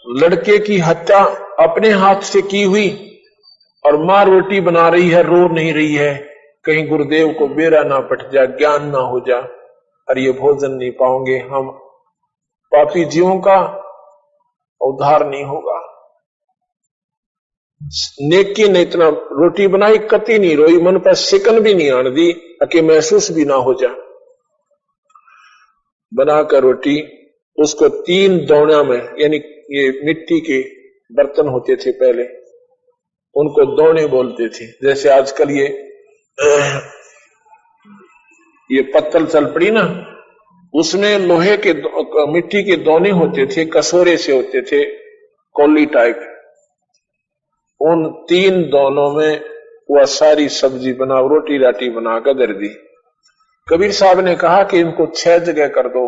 लड़के की हत्या अपने हाथ से की हुई और माँ रोटी बना रही है, रो नहीं रही है, कहीं गुरुदेव को बेरा ना पट जा, ज्ञान ना हो जा और ये भोजन नहीं पाओगे, हम पापी जीवों का उद्धार नहीं होगा। नेकी ने इतना रोटी बनाई, कति नहीं रोई, मन पर सिकन भी नहीं आन दी कि महसूस भी ना हो जा। बनाकर रोटी उसको 3 दौना में, यानी ये मिट्टी के बर्तन होते थे पहले, उनको दौने बोलते थे। जैसे आजकल ये पत्तल चल पड़ी ना, उसमें लोहे के मिट्टी के दौने होते थे, कसोरे से होते थे, कौली टाइप। उन 3 दौनों में वह सारी सब्जी बना, रोटी राटी बनाकर दर दी। कबीर साहब ने कहा कि इनको 6 जगह कर दो,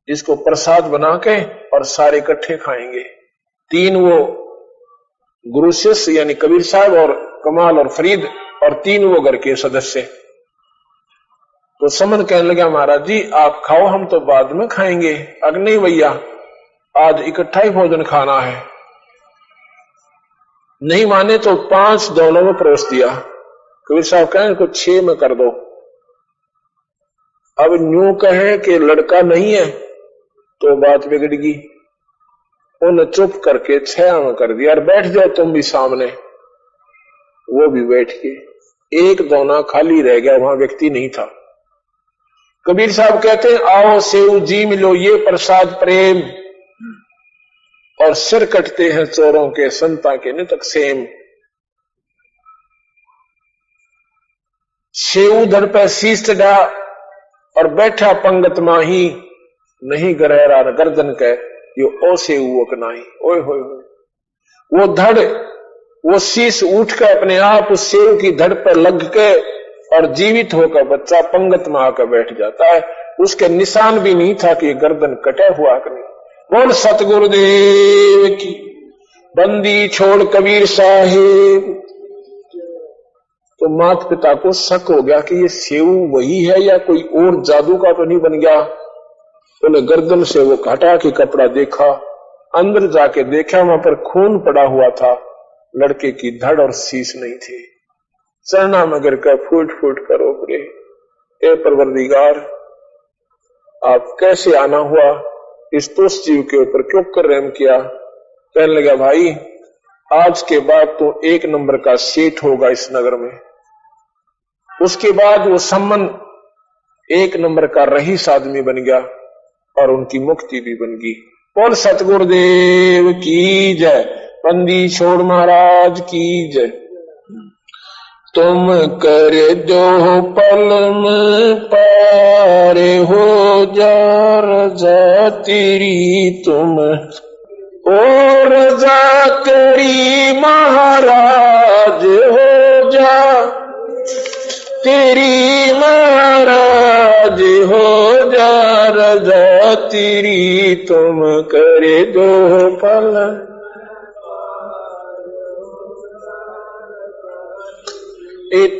इसको प्रसाद बना के और सारे इकट्ठे खाएंगे। 3 वो गुरु शिष्य यानी कबीर साहब और कमाल और फरीद, और 3 वो घर के सदस्य। तो समन कहने लगा, महाराज जी आप खाओ, हम तो बाद में खाएंगे। अगर नहीं भैया, आज इकट्ठा ही भोजन खाना है। नहीं माने तो 5 दौलों में परोस दिया। कबीर साहब कहें इनको 6 में कर दो। अब न्यू कहे कि लड़का नहीं है तो बात बिगड़गी। उन्हें चुप करके 6 में कर दिया और बैठ जाओ तुम भी सामने। वो भी बैठ के, 1 दौना खाली रह गया, वहां व्यक्ति नहीं था। कबीर साहब कहते हैं, आओ सेऊ जी मिलो ये प्रसाद प्रेम, और सिर कटते हैं चोरों के, संता के नितक सेम। सेऊ धड़ पे शीश चढ़ा और बैठा पंगत माही, नहीं गहरा गर्दन के यो ओ सेऊ अकनाही। ओए होए होए, वो धड़, वो शीश उठ कर अपने आप उस सेऊ की धड़ पर लग के और जीवित होकर बच्चा पंगत में आकर बैठ जाता है। उसके निशान भी नहीं था कि गर्दन कटा हुआ कि नहीं। बोल सतगुरुदेव की। बंदी छोड़ कबीर साहिब। तो माता पिता को शक हो गया कि ये सेऊ वही है या कोई और जादू का तो नहीं बन गया। उन्हें गर्दन से वो हटा के कपड़ा देखा, अंदर जाके देखा, वहां पर खून पड़ा हुआ था, लड़के की धड़ और शीश नहीं थी। चरना मगर का फूट फूट करो परे, ए परवरदिगार आप कैसे आना हुआ, इस तुष्ट जीव के ऊपर क्यों कर रहम किया। कहने लगा, भाई आज के बाद तो 1 नंबर का सेठ होगा इस नगर में। उसके बाद वो सम्मन 1 नंबर का रईस आदमी बन गया और उनकी मुक्ति भी बन गई। बोल सतगुरुदेव की जय। बंदी छोड़ महाराज की जय। तुम कर दो पल में पारे हो जा रजा तेरी, तुम ओ रजा करी महाराज हो जा तेरी, महाराज हो जा रजा तेरी, तुम करे दो पल।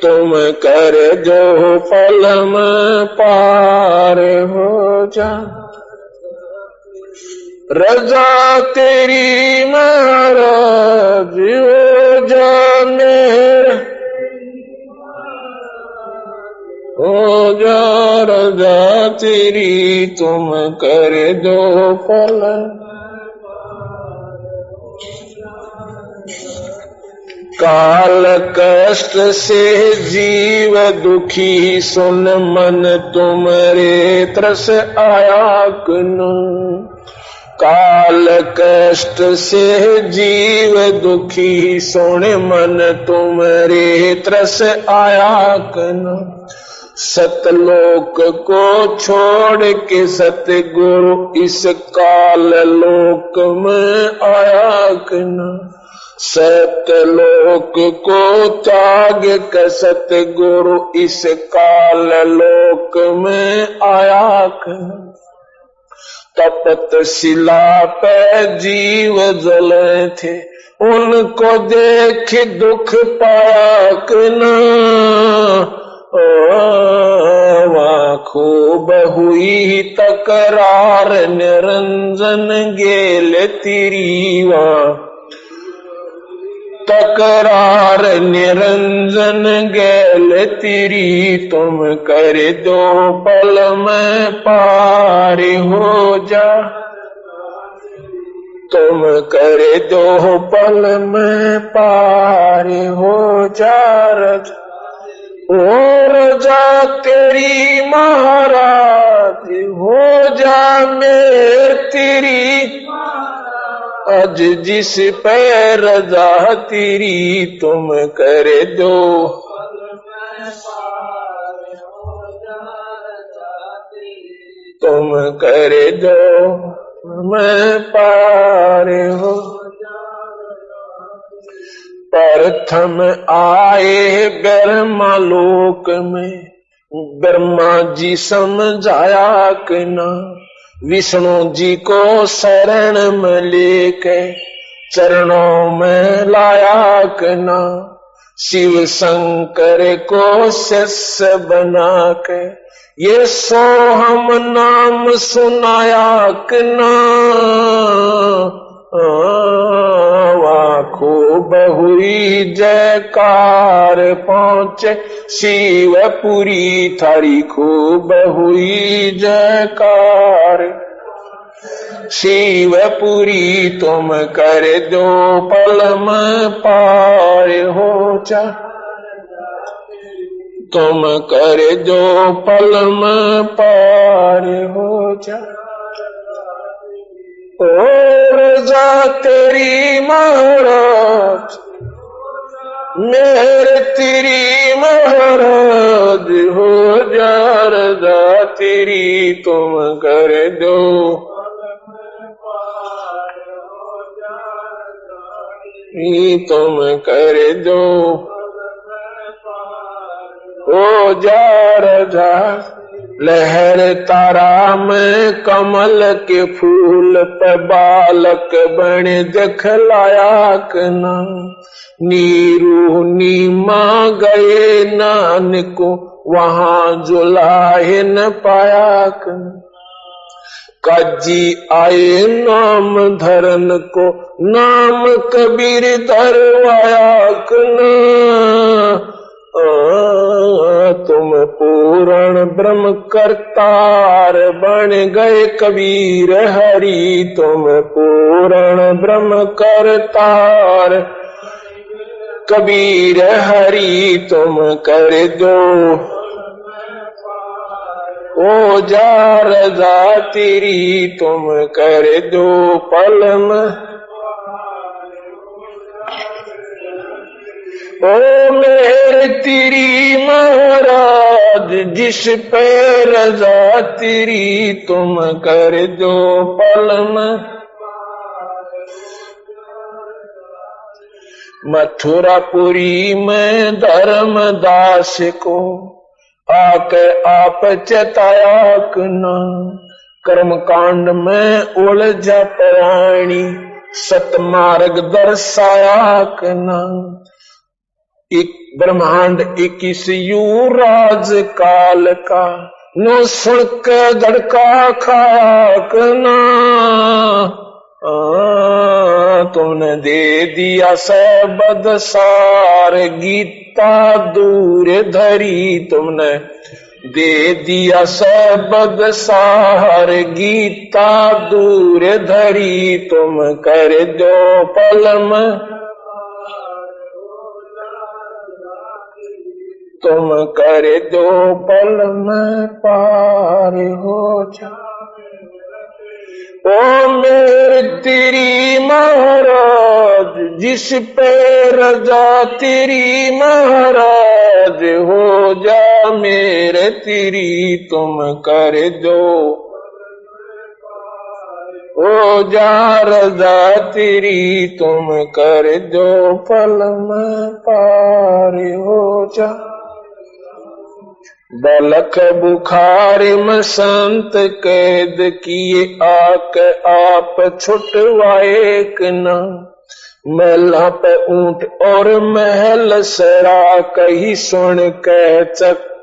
तुम कर जो पल में पार हो जा रजा तेरी, महाराज हो जा मेरा, हो जा रजा तेरी, तुम कर दो पल। काल कष्ट से जीव दुखी, सुन मन तुमरे तरस आया कुनु। काल कष्ट से जीव दुखी, सुन मन तुमरे तरस आया कुनु। सतलोक को छोड़ के सतगुरु, इस काल लोक में आया कुनु। सतलोक को त्याग कर सतगुरु, इस काल लोक में आया कर। तपत शिला पे जीव जले थे, उनको देख दुख पाया कि न। वहाँ खूब हुई तकरार निरंजन गेल तेरी, वहाँ तकरार निरंजन गेल तेरी, तुम कर दो पल में पार हो जा, तुम कर दो पल में पार हो जा रजा, ओ रजा तेरी महाराज हो जा मेर तेरी, आज जिस पे रजा तेरी, तुम कर दो तुम कर दो मैं पार हो। प्रथम आए ब्रह्मा लोक में, ब्रह्मा जी समझाया कि ना, विष्णु जी को शरण में लेके चरणों में लाया कि ना, शिव शंकर को शिष्य बना के ये सोहम नाम सुनाया कि ना, खूब हुई जयकार पहुंचे शिवपुरी थारी, खूब हुई जयकार शिवपुरी, तुम कर दो पल में पार हो जा, तुम कर दो पल में पार हो जा, ओ रजा तेरी महाराज मेरे तेरी महाराज हो जा, रजा तेरी तुम कर दो, तुम कर दो हो जा रजा। लहर तारा में कमल के फूल पे बालक बने दिखलाया कना, नीरू नीमा गए नानको वहां जुलाहे न पाया कना, काजी आए नाम धरन को नाम कबीर धरवाया कना, तुम पूर्ण ब्रह्म करतार बन गए कबीर हरि, तुम पूर्ण ब्रह्म करतार कबीर हरि, तुम कर दो ओ जा रजा तेरी, तुम कर दो पल में, ओ मेरे तेरी महाराज जिस पे रजा तेरी, तुम कर दो पल में। मथुरापुरी में धर्मदास को आके आप चेताया कना, कर्म कांड में उलझा प्राणी सतमार्ग दर्शाया कना, एक ब्रह्मांड 21 युवराज काल का नो सुन के धड़का खाया कना, तुमने दे दिया सबद सार गीता दूर धरी, तुमने दे दिया सबद सार गीता दूर धरी, तुम कर दो पल में, तुम कर दो पल में पार हो जा, ओ मेरे तेरी महाराज जिस पे रजा तेरी महाराज हो जा मेरे तेरी, तुम कर दो हो जा रजा तेरी, तुम कर दो पल में पार हो जा। बलख बुखार में संत कैद किए आके आप छुटवाए कना, महला पे ऊंट और महल सरा कही सुन के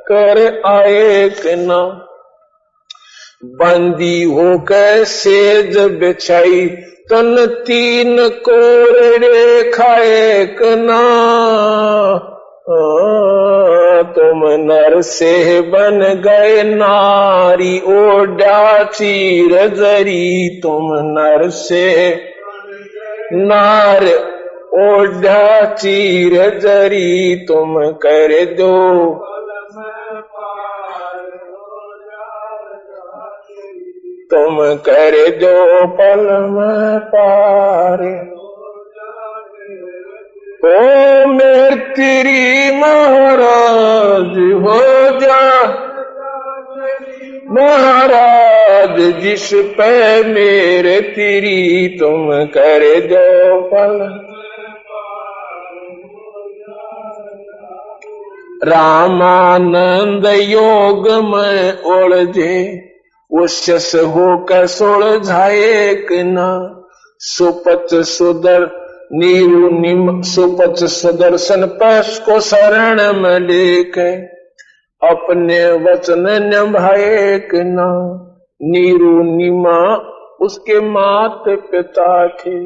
कर आए कि ना। बंदी हो कैसेज बिछाई तन तीन कोरे खाए कि ना। तुम नर से बन गए नारी ओढ़ा चीर जरी। तुम नर से नार ओढ़ा चीर जरी। तुम कर दो तुम कर दो पल में पार। ओ मेरे तेरी महाराज हो जा महाराज जिस पे मेरे तेरी। तुम कर दो पल। रामानंद योग में उलझे उस होकर सुलझाए कि ना। सुपच सुदर नीरु निम सुपच सुदर्शन पश को शरण में लेके अपने वचन निभाए कि ना। नीरु निमा उसके माता पिता थे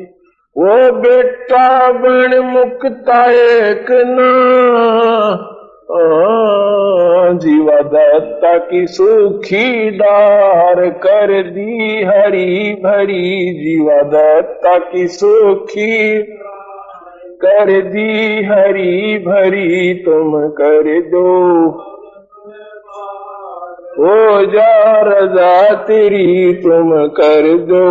वो बेटा बन मुक्ता एक ना। जीवा दत्ता की सूखी डार कर दी हरी भरी। जीवा दत्ता की सूखी कर दी हरी भरी। तुम कर दो हो जा रजा तेरी। तुम कर दो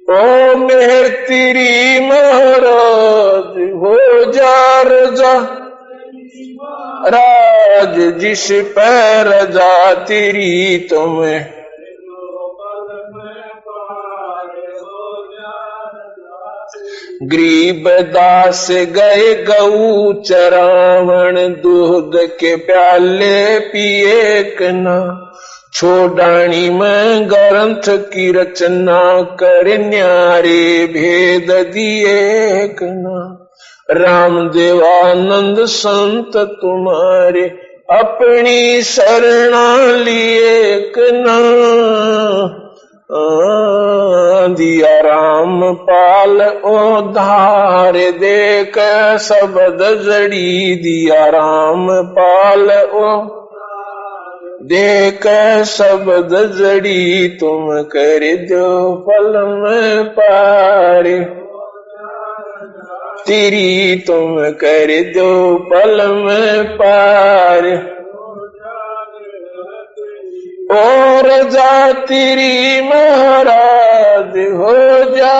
ओ मेहर तेरी महाराज हो जा रजा राज जिस पे रजा तेरी। तुम गरीब दास गए गऊ चरावण दूध के प्याले पिए कि ना। छोड़ानी में ग्रंथ की रचना कर न्यारे भेद दिए कि ना। राम देवानंद संत तुम्हारे अपनी शरणा लिए कि ना। दिया राम पाल उधार देख शब्द जड़ी। दिया राम पाल देख शब्द जड़ी। तुम कर दो फल में पार तेरी। तुम कर दो पल में पार। और जा तेरी महाराज हो जा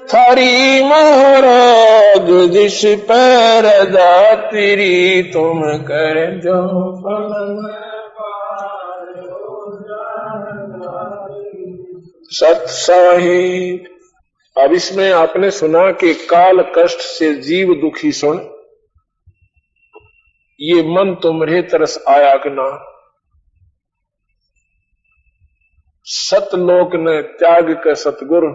थारी महाराज जिस पर जा तेरी। तुम कर दो सत साहिब। अब इसमें आपने सुना कि काल कष्ट से जीव दुखी सुन ये मन तुम्हारे तरस आया कि ना। सतलोक ने त्याग के सतगुरु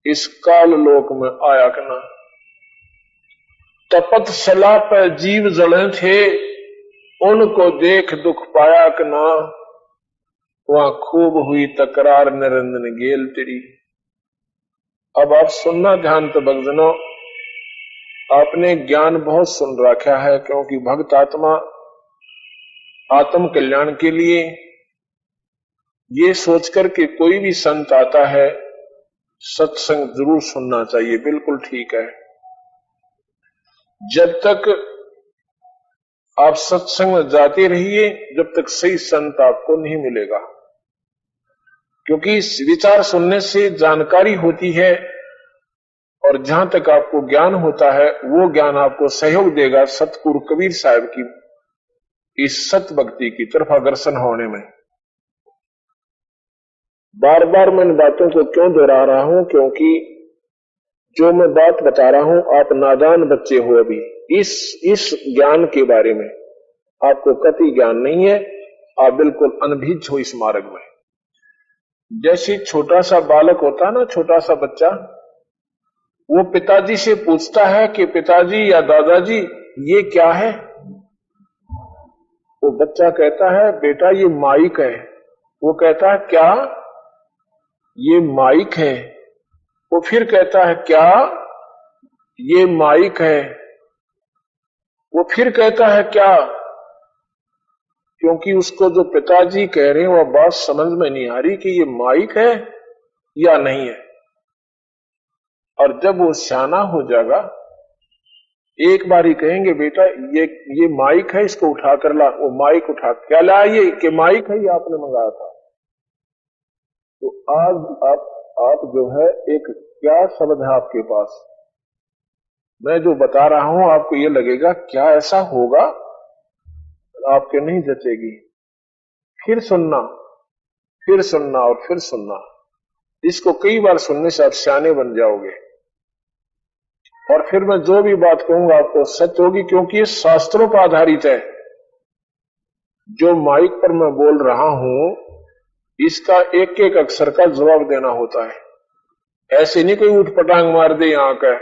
इस काल लोक में आया कि ना। तपतशला पर जीव जड़े थे उनको देख दुख पाया कि ना। वहां खूब हुई तकरार निरंजन गेल तेरी। अब आप सुनना ध्यान तो भक्तजनों आपने ज्ञान बहुत सुन रखा है क्योंकि भक्त आत्मा आत्म कल्याण के लिए ये सोचकर के कोई भी संत आता है सत्संग जरूर सुनना चाहिए। बिल्कुल ठीक है। जब तक आप सत्संग में जाते रहिए जब तक सही संत आपको नहीं मिलेगा क्योंकि विचार सुनने से जानकारी होती है और जहां तक आपको ज्ञान होता है वो ज्ञान आपको सहयोग देगा सतगुरु कबीर साहब की इस सत भक्ति की तरफ अग्रसर होने में। बार बार मैं इन बातों को क्यों दोहरा रहा हूं क्योंकि जो मैं बात बता रहा हूं आप नादान बच्चे हो। अभी इस ज्ञान के बारे में आपको कतई ज्ञान नहीं है। आप बिल्कुल अनभिज्ञ हो इस मार्ग में। जैसे छोटा सा बालक होता है ना छोटा सा बच्चा वो पिताजी से पूछता है कि पिताजी या दादाजी ये क्या है? वो बच्चा कहता है बेटा ये माइक है। वो कहता है क्या? ये माइक है। वो फिर कहता है क्या? ये माइक है। वो फिर कहता है क्या? क्योंकि उसको जो पिताजी कह रहे हैं वह बात समझ में नहीं आ रही कि ये माइक है या नहीं है। और जब वो सियाना हो जाएगा एक बारी कहेंगे बेटा ये माइक है, इसको उठा कर ला। वो माइक उठा क्या ला? ये कि माइक है, ये आपने मंगाया था। तो आज आप जो है एक क्या शब्द है आपके पास, मैं जो बता रहा हूं आपको ये लगेगा क्या ऐसा होगा, आपके नहीं जचेगी। फिर सुनना, फिर सुनना और फिर सुनना। इसको कई बार सुनने से आप सियाने बन जाओगे। और फिर मैं जो भी बात कहूंगा आपको सच होगी, क्योंकि ये शास्त्रों पर आधारित है। जो माइक पर मैं बोल रहा हूं इसका एक एक अक्षर का जवाब देना होता है। ऐसे नहीं कोई उठपटांग मार दे यहां का।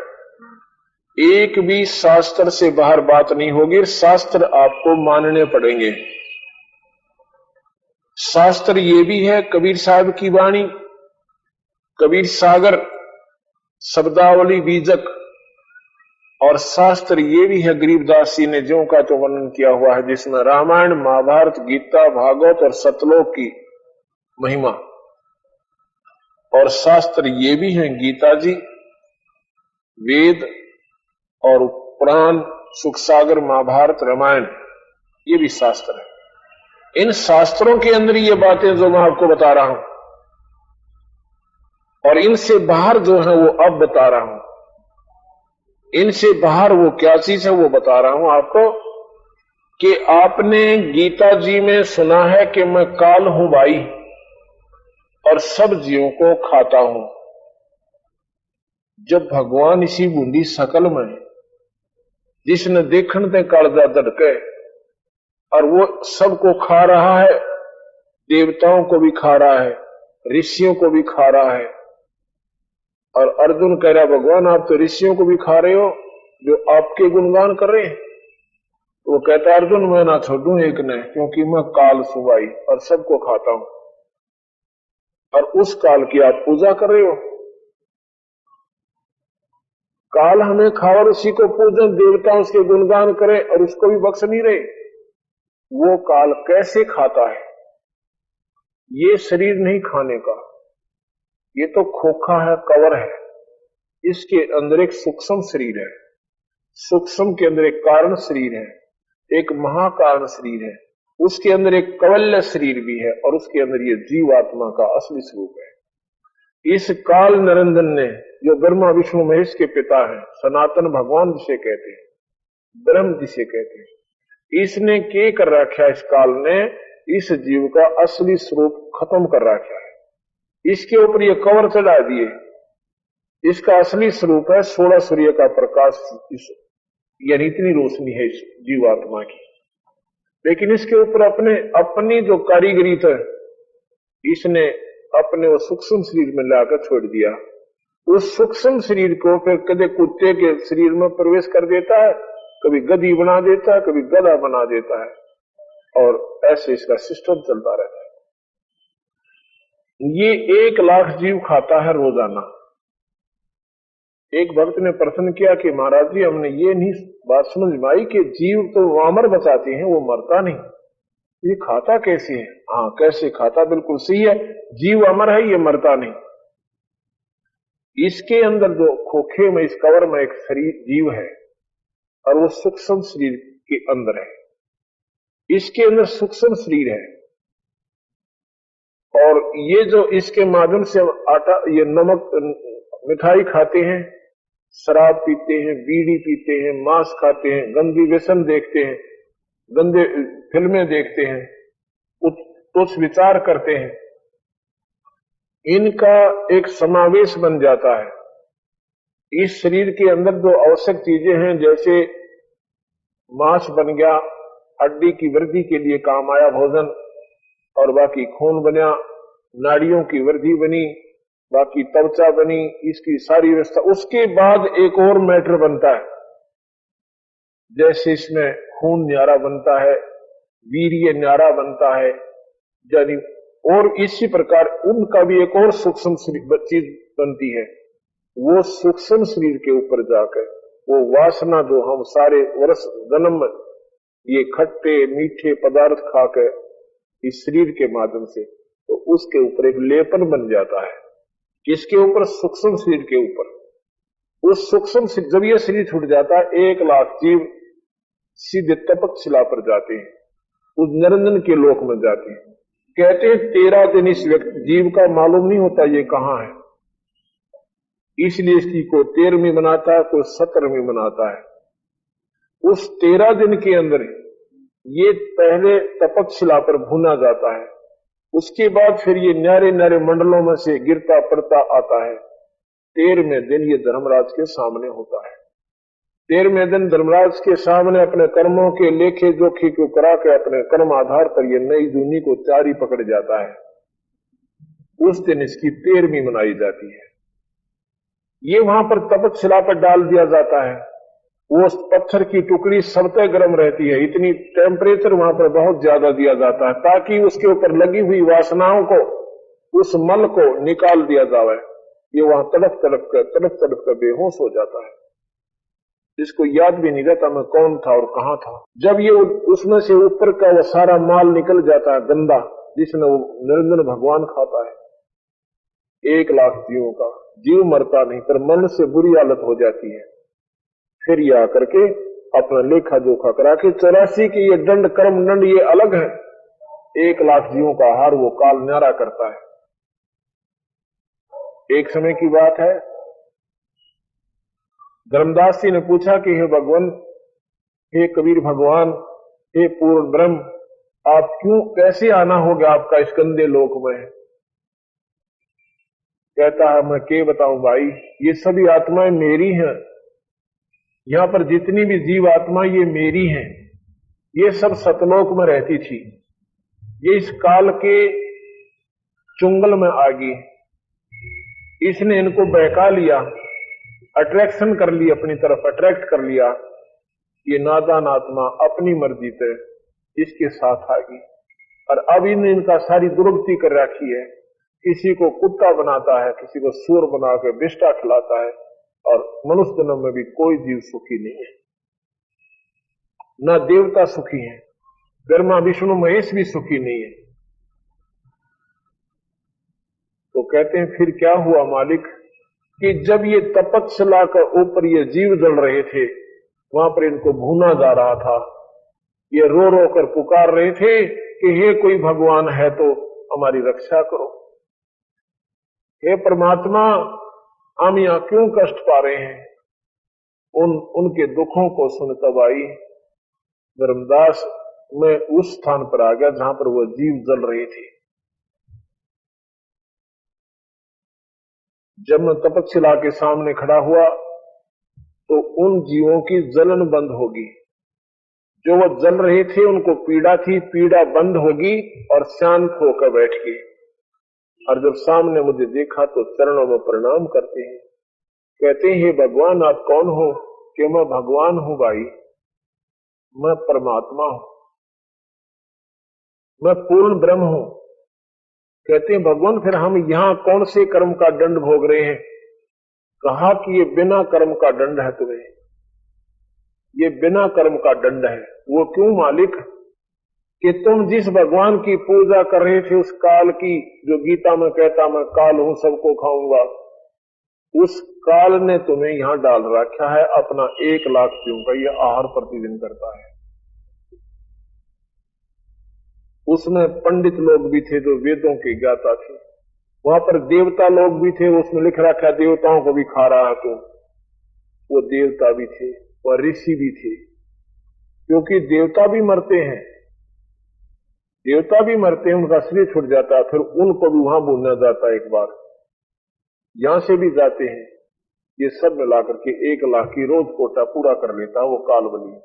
एक भी शास्त्र से बाहर बात नहीं होगी, शास्त्र आपको मानने पड़ेंगे। शास्त्र ये भी है कबीर साहब की वाणी, कबीर सागर शब्दावली बीजक। और शास्त्र ये भी है गरीबदास जी ने ज्यों का तो वर्णन किया हुआ है, जिसमें रामायण महाभारत गीता भागवत और सतलोक की महिमा। और शास्त्र ये भी है गीता जी, वेद और पुराण, सुख सागर, महाभारत, रामायण, ये भी शास्त्र है। इन शास्त्रों के अंदर ये बातें जो मैं आपको बता रहा हूं, और इनसे बाहर जो है वो अब बता रहा हूं। इनसे बाहर वो क्या चीज है वो बता रहा हूं आपको, कि आपने गीता जी में सुना है कि मैं काल हूं भाई और सब जीवों को खाता हूं। जब भगवान इसी बूंदी सकल में जिसने देखन ते कालजा दड़के और वो सबको खा रहा है, देवताओं को भी खा रहा है, ऋषियों को भी खा रहा है। और अर्जुन कह रहा भगवान आप तो ऋषियों को भी खा रहे हो जो आपके गुणगान कर रहे हैं। वो कहता अर्जुन मैं ना छोड़ूं एक ने, क्योंकि मैं काल सुबाई और सबको खाता हूं। और उस काल की आप पूजा कर रहे हो। काल हमें खावर उसी को पूजन, देवता उसके गुणगान करें और उसको भी बख्श नहीं रहे। वो काल कैसे खाता है? ये शरीर नहीं खाने का, ये तो खोखा है, कवर है। इसके अंदर एक सूक्ष्म शरीर है, सूक्ष्म के अंदर एक कारण शरीर है, एक महाकारण शरीर है, उसके अंदर एक कवल्य शरीर भी है, और उसके अंदर ये जीवात्मा का असली स्वरूप है। इस काल नरेंद्र ने, जो ब्रह्मा विष्णु महेश के पिता हैं, सनातन भगवान जिसे कहते हैं, ब्रह्म जिसे कहते हैं, इसने क्या कर रखा है? इस काल ने इस जीव का असली स्वरूप खत्म कर रखा है। इसके ऊपर ये कवर चढ़ा दिए। इसका असली स्वरूप है 16 सूर्य का प्रकाश, यानी इतनी रोशनी है इस जीवात्मा की। लेकिन इसके ऊपर अपनी जो कारीगरी था, इसने अपने वो सूक्ष्म शरीर में लाकर छोड़ दिया। उस सूक्ष्म शरीर को फिर कभी कुत्ते के शरीर में प्रवेश कर देता है, कभी गधी बना देता है, कभी गधा बना देता है, और ऐसे इसका सिस्टम चलता रहता है। ये 1 लाख जीव खाता है रोजाना। एक भक्त ने प्रश्न किया कि महाराज जी हमने ये नहीं बात समझ में आई कि जीव तो अमर बचाते हैं, वो मरता नहीं, ये खाता कैसे है? हाँ कैसे खाता, बिल्कुल सही है, जीव अमर है, ये मरता नहीं। इसके अंदर जो खोखे में, इस कवर में एक शरीर जीव है, और वो सूक्ष्म शरीर के अंदर है। इसके अंदर सूक्ष्म शरीर है, और ये जो इसके माध्यम से आटा, ये नमक, मिठाई खाते हैं, शराब पीते हैं, बीड़ी पीते हैं, मांस खाते हैं, गंदी व्यसन देखते हैं, गंदे फिल्में देखते हैं, तुच्छ विचार करते हैं, इनका एक समावेश बन जाता है। इस शरीर के अंदर जो आवश्यक चीजें हैं, जैसे मांस बन गया, हड्डी की वृद्धि के लिए काम आया भोजन, और बाकी खून बना, नाड़ियों की वृद्धि बनी, बाकी त्वचा बनी, इसकी सारी व्यवस्था। उसके बाद एक और मैटर बनता है, जैसे इसमें खून न्यारा बनता है, वीर्य न्यारा बनता है, यानी और इसी प्रकार उनका भी एक और सूक्ष्म चीज बनती है। वो सूक्ष्म शरीर के ऊपर जाकर वो वासना जो हम सारे वर्ष जन्म ये खट्टे मीठे पदार्थ खाकर इस शरीर के माध्यम से, तो उसके ऊपर एक लेपन बन जाता है। किसके ऊपर? सूक्ष्म शरीर के ऊपर। उस सूक्ष्म जब ये शरीर छूट जाता है, 1,00,000 जीव सीधे तपकशिला पर जाते हैं, उस निरंजन के लोक में जाते हैं। कहते हैं 13 दिन इस व्यक्ति जीव का मालूम नहीं होता ये कहां है, इसलिए इसकी कोई 13वीं मनाता है, कोई 17वीं मनाता है। उस 13 दिन के अंदर ये पहले तपकशिला पर भुना जाता है, उसके बाद फिर ये न्यारे न्यारे मंडलों में से गिरता पड़ता आता है। 13वें दिन ये धर्मराज के सामने होता है। 13वें दिन धर्मराज के सामने अपने कर्मों के लेखे जोखे को करा के अपने कर्म आधार पर ये नई दुनी को चारी पकड़ जाता है। उस दिन इसकी 13वीं मनाई जाती है। ये वहां पर तपकशिला पर डाल दिया जाता है। वो पत्थर की टुकड़ी सबते गर्म रहती है, इतनी टेम्परेचर वहां पर बहुत ज्यादा दिया जाता है ताकि उसके ऊपर लगी हुई वासनाओं को, उस मल को निकाल दिया जाए। ये वहां तड़प तड़प कर बेहोश हो जाता है। इसको याद भी नहीं रहता मैं कौन था और कहां था। जब ये उसमें से ऊपर का वो सारा माल निकल जाता है गंदा, जिसने वो निरंजन भगवान खाता है। 1,00,000 जीवों का जीव मरता नहीं, पर मन से बुरी हालत हो जाती है। फिर ये आकर के अपना लेखा जोखा करा के 84 के ये दंड कर्म दंड ये अलग है, 1,00,000 जीवों का आहार वो काल न्यारा करता है। एक समय की बात है, धर्मदास जी ने पूछा कि हे भगवान, हे कबीर भगवान, हे पूर्ण ब्रह्म, आप क्यों कैसे आना हो गया आपका इस गंदे लोक में? कहता है मैं क्या बताऊं भाई, ये सभी आत्माएं मेरी हैं, यहां पर जितनी भी जीव आत्मा ये मेरी हैं, ये सब सतलोक में रहती थी, ये इस काल के चुंगल में आ गई, इसने इनको बहका लिया, अट्रैक्शन कर ली, अपनी तरफ अट्रैक्ट कर लिया। ये नादान आत्मा अपनी मर्जी से इसके साथ आ गई और अब इनका सारी दुर्गति कर रखी है। किसी को कुत्ता बनाता है, किसी को सूर बना के बिष्टा खिलाता है, और मनुष्य जन्म में भी कोई जीव सुखी नहीं है, न देवता सुखी है, ब्रह्मा विष्णु महेश भी सुखी नहीं है। तो कहते हैं फिर क्या हुआ मालिक, कि जब ये तपस्या के ऊपर ये जीव जल रहे थे, वहां पर इनको भूना जा रहा था, ये रो रो कर पुकार रहे थे कि हे कोई भगवान है तो हमारी रक्षा करो, हे परमात्मा हम यहां क्यों कष्ट पा रहे हैं। उनके दुखों को सुन तब आई धर्मदास, मैं उस स्थान पर आ गया जहां पर वो जीव जल रहे थे। जब मैं तपस्या के सामने खड़ा हुआ तो उन जीवों की जलन बंद होगी, जो वो जल रहे थे उनको पीड़ा थी, पीड़ा बंद होगी और शांत होकर बैठ गए। और जब सामने मुझे देखा तो चरणों में प्रणाम करते हैं, कहते हैं हे भगवान आप कौन हो? कि मैं भगवान हूं भाई, मैं परमात्मा हूं, मैं पूर्ण ब्रह्म हूं। कहते हैं भगवान फिर हम यहां कौन से कर्म का दंड भोग रहे हैं? कहा कि ये बिना कर्म का दंड है तुम्हें, ये बिना कर्म का दंड है। वो क्यों मालिक? कि तुम जिस भगवान की पूजा कर रहे थे उस काल की, जो गीता में कहता मैं काल हूं सबको खाऊंगा, उस काल ने तुम्हें यहां डाल रखा है, अपना 1,00,000 जीवों का ये आहार प्रतिदिन करता है। उसमें पंडित लोग भी थे जो वेदों के ज्ञाता थे, वहां पर देवता लोग भी थे, उसमें लिख रखा देवताओं को भी खा रहा है तो वो देवता भी थे, वह ऋषि भी थे, क्योंकि देवता भी मरते हैं, देवता भी मरते हैं, उनका शरीर छूट जाता है, फिर उनको भी वहां भूलना जाता है एक बार, यहां से भी जाते हैं। ये सब मिलाकर के 1,00,000 की रोज कोटा पूरा कर लेता है वो कालबली,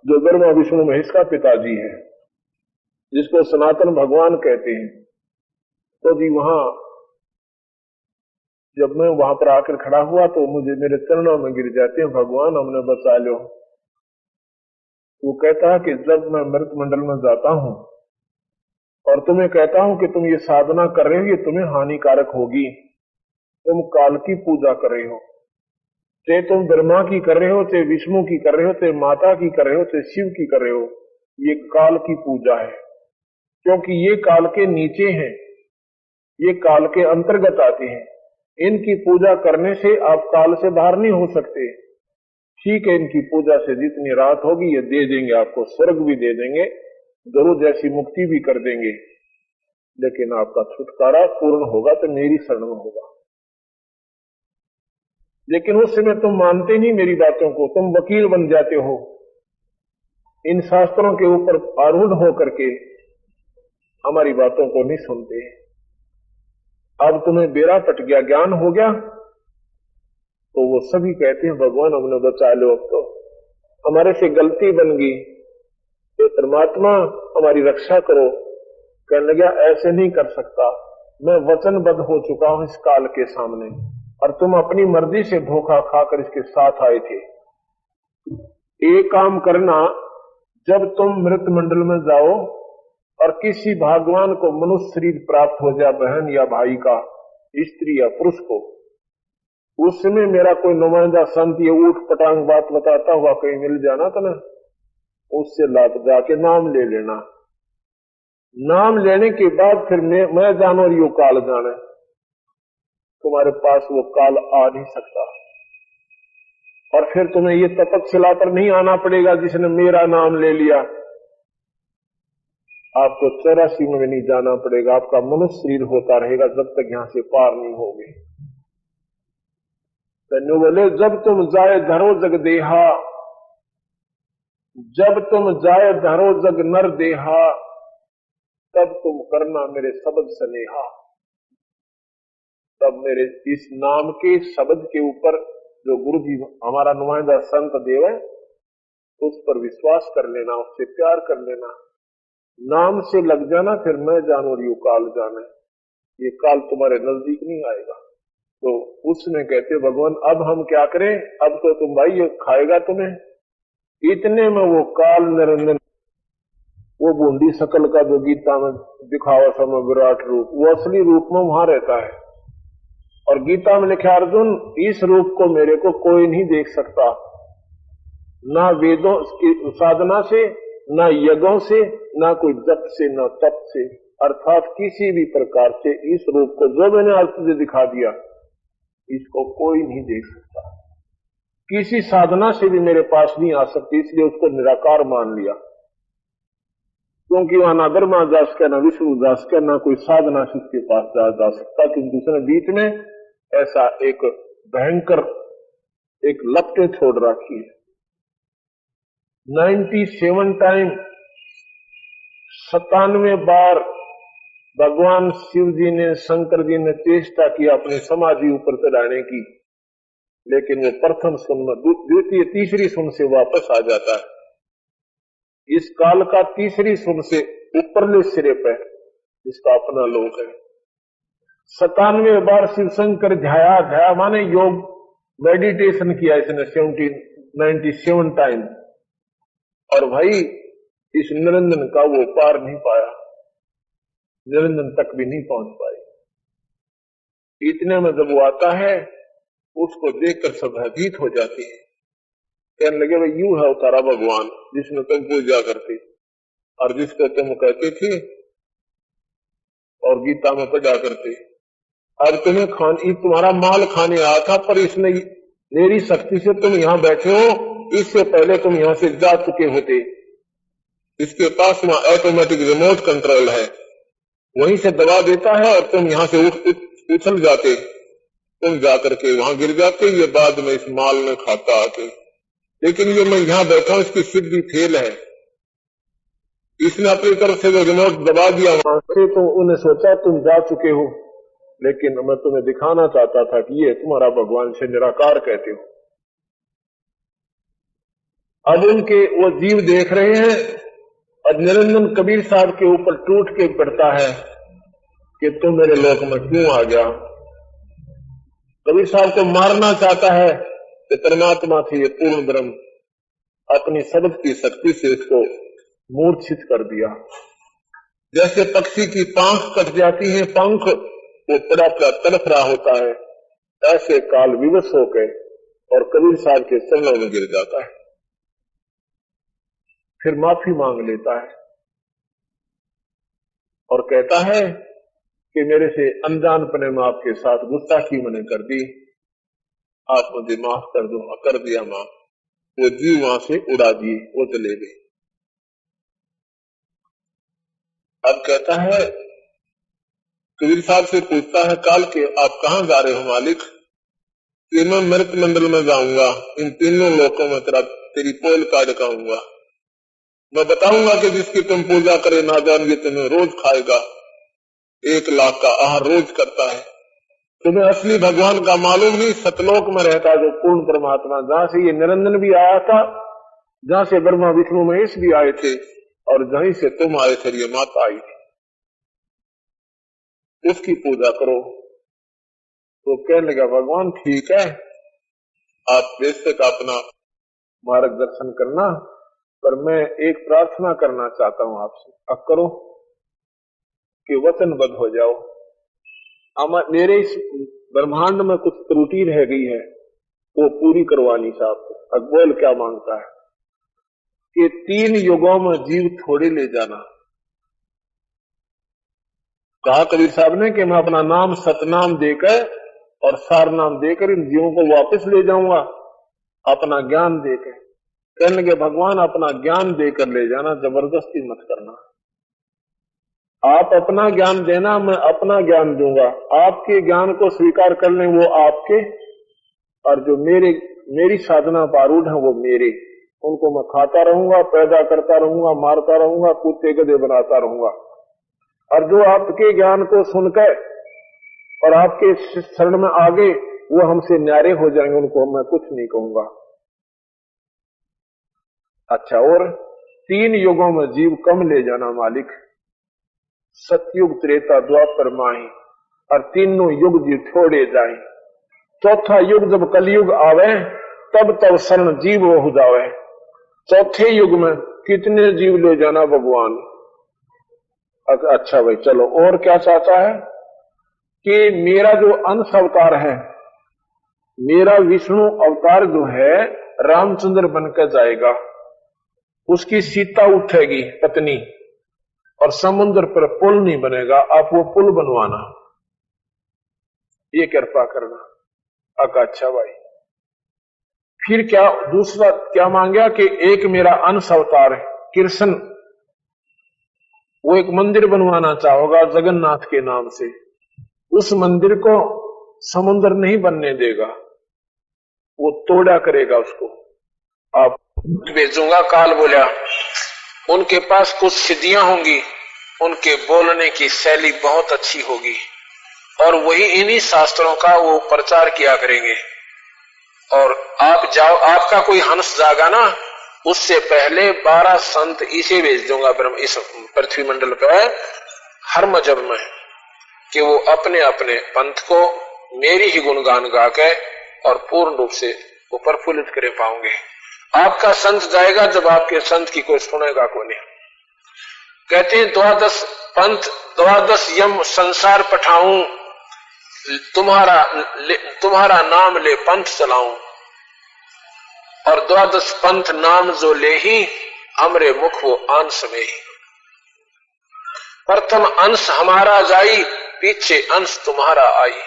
जो ब्रह्मा विष्णु महेश का पिताजी है, जिसको सनातन भगवान कहते हैं। तो जी वहां जब मैं वहां पर आकर खड़ा हुआ तो मुझे मेरे चरणों में गिर जाते हैं, भगवान हमने बचा लो। वो कहता है कि जब मैं मृत मंडल में जाता हूं और तुम्हें कहता हूं कि तुम ये साधना कर रहे हो, ये तुम्हें हानिकारक होगी, तुम काल की पूजा कर रहे हो, चाहे तुम ब्रह्मा की कर रहे हो, चाहे विष्णु की कर रहे हो, चाहे माता की कर रहे हो, चाहे शिव की कर रहे हो, ये काल की पूजा है। क्योंकि ये काल के नीचे हैं, ये काल के अंतर्गत आते हैं। इनकी पूजा करने से आप काल से बाहर नहीं हो सकते। ठीक है, इनकी पूजा से जितनी राहत होगी ये दे देंगे, आपको स्वर्ग भी दे देंगे, गुरु जैसी मुक्ति भी कर देंगे, लेकिन आपका छुटकारा पूर्ण होगा तो मेरी शरण में होगा। लेकिन उस समय तुम मानते नहीं मेरी बातों को, तुम वकील बन जाते हो, इन शास्त्रों के ऊपर आरूढ़ होकर के हमारी बातों को नहीं सुनते। अब तुम्हें बेड़ा पट गया, ज्ञान हो गया, तो वो सभी कहते हैं भगवान हमने बचा लो, अब तो हमारे से गलती बन गई, तो परमात्मा हमारी रक्षा करो। कहने लगा ऐसे नहीं कर सकता, मैं वचनबद्ध हो चुका हूं इस काल के सामने, और तुम अपनी मर्जी से धोखा खाकर इसके साथ आए थे। एक काम करना, जब तुम मृत मंडल में जाओ और किसी भाग्यवान को मनुष्य शरीर प्राप्त हो जाए, बहन या भाई का, स्त्री या पुरुष को, उस समय मेरा कोई नुमाइंदा संत ये ऊट पटांग बात बताता हुआ कहीं मिल जाना तो ना, उससे लाभ जाके नाम ले लेना। नाम लेने के बाद फिर मैं जानो और यो काल जाने, तुम्हारे पास वो काल आ नहीं सकता। और फिर तुम्हें ये तपस्या पर नहीं आना पड़ेगा जिसने मेरा नाम ले लिया, आपको 84 में नहीं जाना पड़ेगा, आपका मनुष्य शरीर होता रहेगा जब तक यहां से पार नहीं होगे। तो बोले जब तुम जाए धरो जग देहा, जब तुम जाए धरो जग नर देहा, तब तुम करना मेरे शब्द स्नेहा। तब मेरे इस नाम के शब्द के ऊपर जो गुरु जी हमारा नुमाइंदा संत देव है, उस पर विश्वास कर लेना, उससे प्यार कर लेना, नाम से लग जाना, फिर मैं जानू और यू काल जाने, ये काल तुम्हारे नजदीक नहीं आएगा। तो उसमें कहते भगवान अब हम क्या करें, अब तो तुम भाई ये खाएगा तुम्हें। इतने में वो काल निरंजन, वो बूंदी सकल का जो गीता में दिखावा समय विराट रूप, वो असली रूप में वहां रहता है। और गीता में लिखा अर्जुन, इस रूप को मेरे को कोई नहीं देख सकता, ना वेदों की साधना से, ना यज्ञों से, ना कोई जप से, ना तप से, अर्थात किसी भी प्रकार से इस रूप को जो मैंने आज तुझे दिखा दिया, इसको कोई नहीं देख सकता। किसी साधना से भी मेरे पास नहीं आ सकती, इसलिए उसको निराकार मान लिया। क्योंकि वहां ना ब्रह्मा जा सके, ना विष्णु जा सके, ना कोई साधना से उसके पास जा सकता, क्योंकि उसने बीच में ऐसा एक भयंकर एक लपटे छोड़ रखी है। 97 टाइम 97 बार भगवान शिव जी ने, शंकर जी ने चेष्टा की अपने समाधि ऊपर चढ़ाने की, लेकिन वो प्रथम सुन में, द्वितीय तीसरी सुन से वापस आ जाता है। इस काल का तीसरी सुन से ऊपरले सिरे पे इसका अपना लोक है। 97 बार शिव शंकर ध्याया माने योग मेडिटेशन किया इसने 97 टाइम, और भाई इस निरंजन का वो पार नहीं पाया, निरंजन तक भी नहीं पहुंच पाई। इतने में जब वो आता है, उसको देखकर सब भयभीत हो जाती है, कहने लगे भाई यूं है उतारा भगवान जिसने तुम पूजा करते और जिसको तुम कहते थे और गीता में पढ़ा करते, अब तुम्हें तुम्हारा माल खाने आया था, पर इसने मेरी शक्ति से तुम यहां बैठे हो, इससे पहले तुम यहां से जा चुके होते। इसके पास में ऑटोमेटिक रिमोट कंट्रोल है, वहीं से दबा देता है और तुम यहां से उछल जाते, तुम जाकर के वहां गिर जाते, ये बाद में इस माल में खाता आके। लेकिन ये मैं यहां बैठा हूं, इसकी सिद्धि फेल है, इसने अपनी तरफ से जो रिमोट दबा दिया वहां से, तो उन्हें सोचा तुम जा चुके हो, लेकिन मैं तुम्हें दिखाना चाहता था कि ये तुम्हारा भगवान से निराकार कहते हो। अब उनके वो जीव देख रहे हैं और निरंजन कबीर साहब के ऊपर टूट के पड़ता है कि तू मेरे लोक में क्यों आ गया। कबीर साहब को मारना चाहता है कि परमात्मा थी ये पूर्ण ब्रह्म, अपनी शब्द की शक्ति से इसको मूर्छित कर दिया। जैसे पक्षी की पांख कट जाती है, पंख वो पड़ा तड़फ रहा होता है, ऐसे काल विवश होकर और कबीर साहब के चरणों में गिर जाता है। फिर माफी मांग लेता है और कहता है कि मेरे से अनजानपने में आपके साथ गुस्ताखी मैंने कर दी, आप मुझे माफ कर दो। कर दिया माफ। वो जीव वहां से उड़ा दिए, वो चले गए। अब कहता है, कबीर साहब से पूछता है काल के, आप कहाँ जा रहे हो मालिक? कि मैं मृत मंडल में जाऊंगा, इन तीनों लोकों में तेरी पोल काट खाऊंगा। मैं बताऊंगा कि जिसकी तुम पूजा करे ना जान, ये तुम्हें रोज खाएगा, 1 लाख का आहार रोज करता है। तुम्हें असली भगवान का मालूम नहीं, सतलोक में रहता जो पूर्ण परमात्मा, जहां से ये निरंजन भी आया था, जहां से ब्रह्मा विष्णु महेश भी आए थे, और जहीं से तुम आए थे, ये माता आई थी, उसकी पूजा करो। तो कहने लगा भगवान ठीक है, आप बेशक अपना मार्गदर्शन करना, पर मैं एक प्रार्थना करना चाहता हूं आपसे। अब करो कि वचनबद्ध हो जाओ। मेरे इस ब्रह्मांड में कुछ त्रुटि रह गई है, वो पूरी करवानी साहब। अकबोल क्या मांगता है कि 3 युगों में जीव थोड़े ले जाना। कहा कबीर साहब ने कि मैं अपना नाम सतनाम देकर और सार नाम देकर इन जीवों को वापस ले जाऊंगा, अपना ज्ञान देकर। कहने लगे भगवान अपना ज्ञान देकर ले जाना, जबरदस्ती मत करना। आप अपना ज्ञान देना, मैं अपना ज्ञान दूंगा। आपके ज्ञान को स्वीकार कर लें वो आपके, और जो मेरी साधना पारूढ़ है वो मेरे। उनको मैं खाता रहूंगा, पैदा करता रहूंगा, मारता रहूंगा, कुत्ते गधे बनाता रहूंगा। और जो आपके ज्ञान को सुनकर और आपके शरण में आगे वो हमसे न्यारे हो जाएंगे, उनको मैं कुछ नहीं कहूंगा। अच्छा, और 3 युगों में जीव कम ले जाना मालिक, सतयुग त्रेता द्वापर माही, और तीनों युग जीव छोड़े जाए। चौथा युग जब कलयुग आवे, तब शरण जीव हो जावे। चौथे युग में कितने जीव ले जाना भगवान? अच्छा भाई चलो, और क्या चाहता है कि मेरा जो अंश अवतार है, मेरा विष्णु अवतार जो है रामचंद्र बनकर जाएगा, उसकी सीता उठेगी पत्नी, और समुद्र पर पुल नहीं बनेगा, आप वो पुल बनवाना, ये कृपा करना। अच्छा भाई। फिर क्या दूसरा क्या मांगा कि एक मेरा अंश अवतार है कृष्ण, वो एक मंदिर बनवाना चाहोगा जगन्नाथ के नाम से। उस मंदिर को समुद्र नहीं बनने देगा, वो तोड़ा करेगा उसको। आप भेजूंगा। काल बोला उनके पास कुछ सिद्धियां होंगी, उनके बोलने की शैली बहुत अच्छी होगी, और वही इन्हीं शास्त्रों का वो प्रचार किया करेंगे। और आप जाओ, आपका कोई हंस जागा ना, उससे पहले 12 संत इसे भेज दूंगा इस पृथ्वी मंडल पर, हर मजहब में, कि वो अपने अपने पंथ को मेरी ही गुणगान गाकर और पूर्ण रूप से वो प्रफुल्लित करे पाओगे। आपका संत जाएगा जब आपके संत की कोई सुनेगा को नहीं। कहते हैं 12 पंथ 12 यम संसार पठाऊं, तुम्हारा नाम ले पंथ चलाऊं, और 12 पंथ नाम जो ले ही, हमरे मुख वो अंश में ही। प्रथम अंश हमारा जाई, पीछे अंश तुम्हारा आई।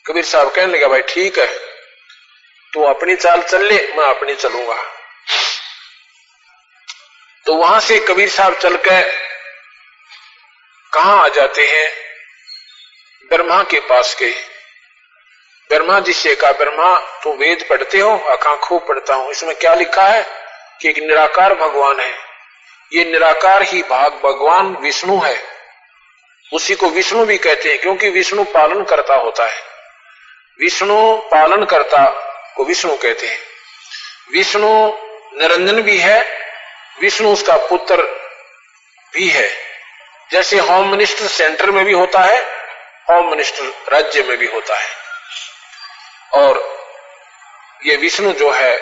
कबीर साहब कहने लगा भाई ठीक है, तू अपनी चाल चल ले, मैं अपनी चलूंगा। तो वहां से कबीर साहब चलकर कहां आ जाते हैं? ब्रह्मा के पास गए। ब्रह्मा जी से कहा, ब्रह्मा तू वेद पढ़ते हो? अखा खूब पढ़ता हूं। इसमें क्या लिखा है कि एक निराकार भगवान है। ये निराकार ही भगवान विष्णु है। उसी को विष्णु भी कहते हैं, क्योंकि विष्णु पालन करता होता है। विष्णु पालन करता को विष्णु कहते हैं। विष्णु निरंजन भी है, विष्णु उसका पुत्र भी है, जैसे होम मिनिस्टर सेंटर में भी होता है, होम मिनिस्टर राज्य में भी होता है। और ये विष्णु जो है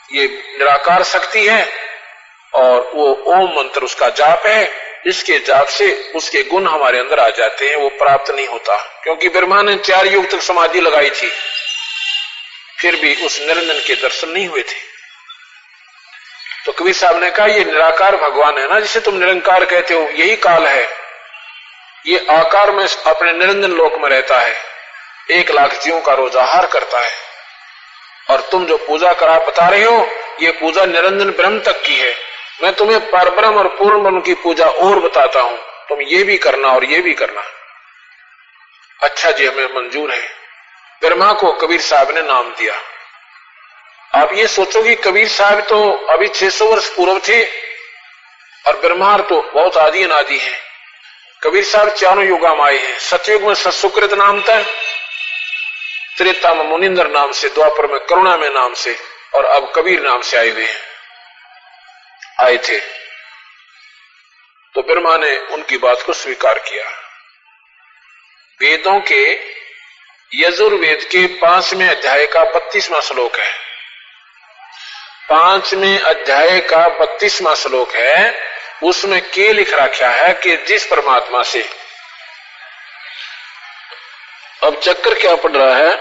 ये निराकार शक्ति है और वो ओम मंत्र उसका जाप है। इसके जाप से उसके गुण हमारे अंदर आ जाते हैं, वो प्राप्त नहीं होता। क्योंकि ब्रह्मा ने 4 युग तक समाधि लगाई थी, फिर भी उस निरंजन के दर्शन नहीं हुए थे। तो कबीर साहब ने कहा ये निराकार भगवान है ना, जिसे तुम निरंकार कहते हो, यही काल है। ये आकार में अपने निरंजन लोक में रहता है, 1 लाख जीवों का रोज आहार करता है। और तुम जो पूजा करा बता रहे हो, ये पूजा निरंजन ब्रह्म तक की है। मैं तुम्हें परब्रह्म और पूर्ण ब्रह्म की पूजा और बताता हूं, तुम ये भी करना और ये भी करना। अच्छा जी, हमें मंजूर है। ब्रह्मा को कबीर साहब ने नाम दिया। आप ये सोचो कि कबीर साहब तो अभी 600 वर्ष पूर्व थे और ब्रह्मा तो बहुत आदि अनादि है। कबीर साहब 4 युग में आए हैं। सतयुग में सत्सुकृत नाम था, त्रेता में मुनिंदर नाम से, द्वापर में करुणा में नाम से, और अब कबीर नाम से आए हुए हैं, आए थे। तो ब्रह्मा ने उनकी बात को स्वीकार किया। वेदों के यजुर्वेद के 5वें अध्याय का 32वां श्लोक है। 5वें अध्याय का 32वां श्लोक है। उसमें के लिख रखा है कि जिस परमात्मा से, अब चक्कर क्या पड़ रहा है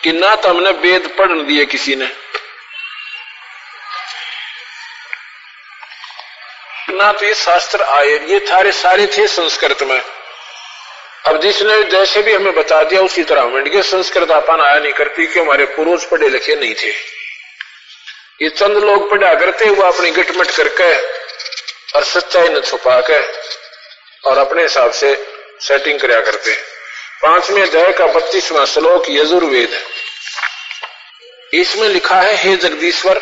कि ना तो हमने वेद पढ़ दिए किसी ने, ना तो ये शास्त्र आए, ये सारे थे संस्कृत में। अब जिसने जैसे भी हमें बता दिया उसी तरह हम इंडिया संस्कृत अपन आया नहीं करती कि हमारे पूर्वज पढ़े लिखे नहीं थे। ये चंद लोग पढ़ा करते हुए अपनी गिटमिट करके और सच्चाई न छुपा के और अपने हिसाब से सेटिंग कराया करते। 5वें अध्याय का 32वां श्लोक यजुर्वेद, इसमें लिखा है, हे जगदीश्वर,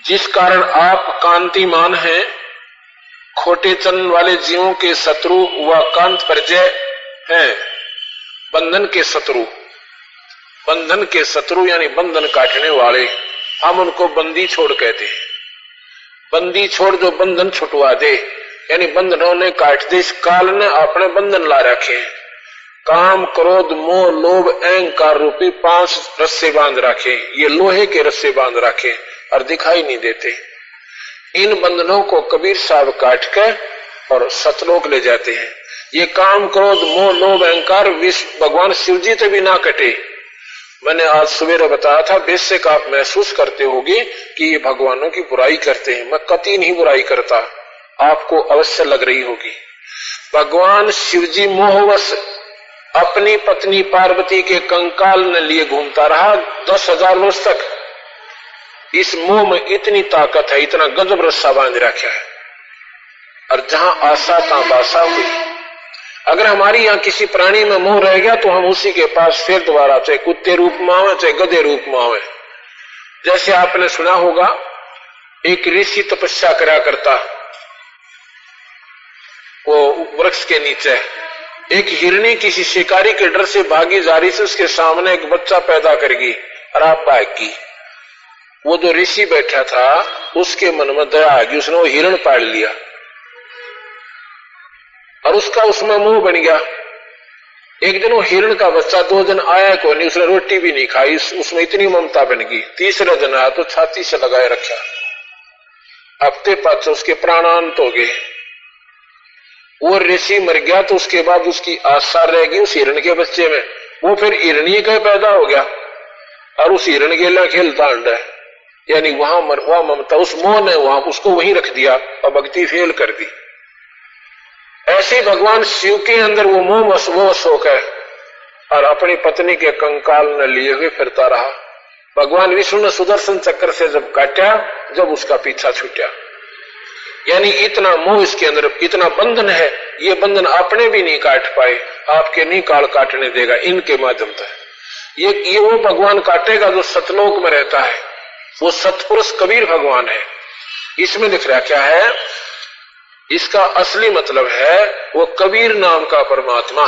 जिस कारण आप कांतिमान हैं, खोटे चलन वाले जीवों के शत्रु व कांत परजय हैं। बंधन के शत्रु, बंधन के शत्रु यानी बंधन काटने वाले, हम उनको बंदी छोड़ कहते हैं। बंदी छोड़ जो बंधन छुटवा दे, यानी बंधनों ने काट दे। इस काल ने अपने बंधन ला रखे, काम क्रोध मोह लोभ अहंकार रूपी 5 रस्से बांध रखे। ये लोहे के रस्से बांध रखे और दिखाई नहीं देते। इन बंधनों को कबीर साहब काट के और सतलोक ले जाते हैं। ये काम क्रोध मोह लोभ अहंकार भगवान शिव जी से भी ना कटे। मैंने आज सवेरे बताया था, बेशक आप महसूस करते होंगे कि ये भगवानों की बुराई करते हैं। मैं कतई नहीं बुराई करता, आपको अवश्य लग रही होगी। भगवान शिव जी मोहवश अपनी पत्नी पार्वती के कंकाल ने लिए घूमता रहा 10,000 वर्ष तक। इस मोह में इतनी ताकत है, इतना गजब रस्सा बांध रखा है। और जहां आशा तहां बासा हुई। अगर हमारी यहां किसी प्राणी में मोह रह गया तो हम उसी के पास फिर दोबारा, चाहे कुत्ते रूप में आवे चाहे गधे रूप में आवे। जैसे आपने सुना होगा, एक ऋषि तपस्या करा करता, वो वृक्ष के नीचे एक हिरणी किसी शिकारी के डर से भागी जा रही थी, उसके सामने एक बच्चा पैदा करेगी और आप भागी। वो जो ऋषि बैठा था उसके मन में दया आ गई, उसने वो हिरण पाल लिया और उसका उसमें मुंह बन गया। एक दिन वो हिरण का बच्चा 2 दिन आया को नहीं, उसने रोटी भी नहीं खाई, उसमें इतनी ममता बन गई। तीसरे दिन आया तो छाती से लगाए रखा। हफ्ते बाद उसके प्राणांत हो गए। वो ऋषि मर गया तो उसके बाद उसकी आशा रह गई उस हिरण के बच्चे में। वो फिर हिरणी का पैदा हो गया और उस हिरण के लिए खेलता अंडा, यानी वहां ममता, उस मोह ने वहां उसको वहीं रख दिया और भक्ति फेल कर दी। ऐसे भगवान शिव के अंदर वो मोह वश होकर और अपनी पत्नी के कंकाल न लिए हुए फिरता रहा। भगवान विष्णु ने सुदर्शन चक्र से जब काटा, जब उसका पीछा छूटा, यानी इतना मोह इसके अंदर, इतना बंधन है। ये बंधन आपने भी नहीं काट पाए, आपके नहीं काल काटने देगा इनके माध्यम से। ये वो भगवान काटेगा जो सतलोक में रहता है, वो सतपुरुष कबीर भगवान है। इसमें लिख रहा क्या है, इसका असली मतलब है वो कबीर नाम का परमात्मा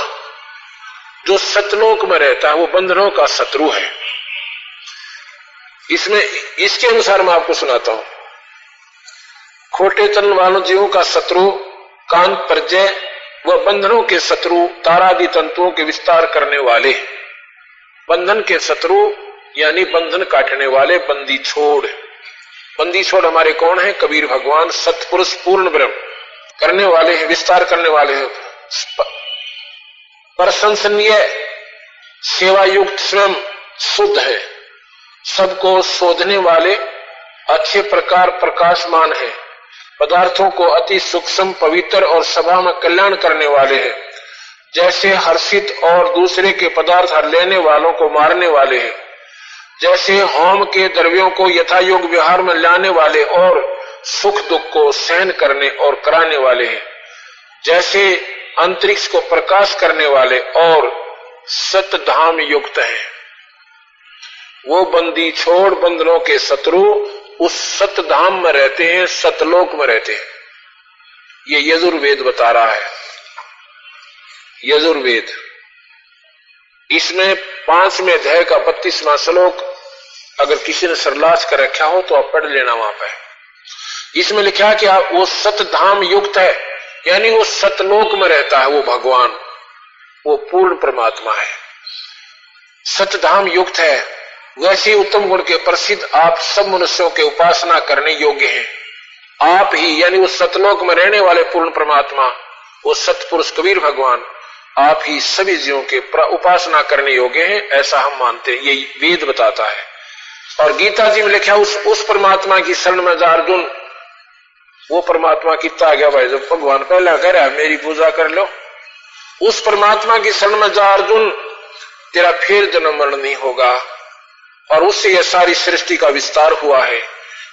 जो सतलोक में रहता है, वो बंधनों का शत्रु है। इसमें इसके अनुसार मैं आपको सुनाता हूं। खोटे चलन वालों जीवों का शत्रु कांत प्रजय व बंधनों के शत्रु तारादि तंतुओं के विस्तार करने वाले। बंधन के शत्रु यानी बंधन काटने वाले, बंदी छोड़। बंदी छोड़ हमारे कौन है? कबीर भगवान, सतपुरुष, पूर्ण ब्रह्म करने वाले हैं, विस्तार करने वाले हैं, प्रशंसनीय, सेवा युक्त, स्वयं शुद्ध है, सबको शोधने वाले, अच्छे प्रकार प्रकाशमान है, पदार्थों को अति सूक्ष्म, पवित्र और सभा में कल्याण करने वाले हैं, जैसे हर्षित और दूसरे के पदार्थ हर लेने वालों को मारने वाले हैं, जैसे होम के द्रव्यों को यथायोग्य व्यवहार में लाने वाले और सुख दुख को सहन करने और कराने वाले हैं, जैसे अंतरिक्ष को प्रकाश करने वाले और सतधाम युक्त हैं। वो बंदी छोड़ बंधनों के शत्रु उस सतधाम में रहते हैं, सतलोक में रहते हैं। ये यजुर्वेद बता रहा है। यजुर्वेद, इसमें 5वें अध्याय का 32वां श्लोक अगर किसी ने सरलाच कर रखा हो तो आप पढ़ लेना वहां पर। इसमें लिखा है कि वो सतधाम युक्त है, यानी वो सतलोक में रहता है। वो भगवान, वो पूर्ण परमात्मा है, सतधाम युक्त है। वैसे उत्तम गुण के प्रसिद्ध आप सब मनुष्यों के उपासना करने योग्य हैं। आप ही यानी वो सतलोक में रहने वाले पूर्ण परमात्मा, वो सतपुरुष कबीर भगवान, आप ही सभी जीवों के उपासना करने योग्य हैं, ऐसा हम मानते हैं। ये वेद बताता है। और गीता जी में लिखा उस परमात्मा की शरण में जा अर्जुन। वो परमात्मा कितना आ गया भाई, जब भगवान पहला कह रहा है मेरी पूजा कर लो। उस परमात्मा की शरण में जा अर्जुन, तेरा फिर जन्म मरण नहीं होगा। और उससे यह सारी सृष्टि का विस्तार हुआ है।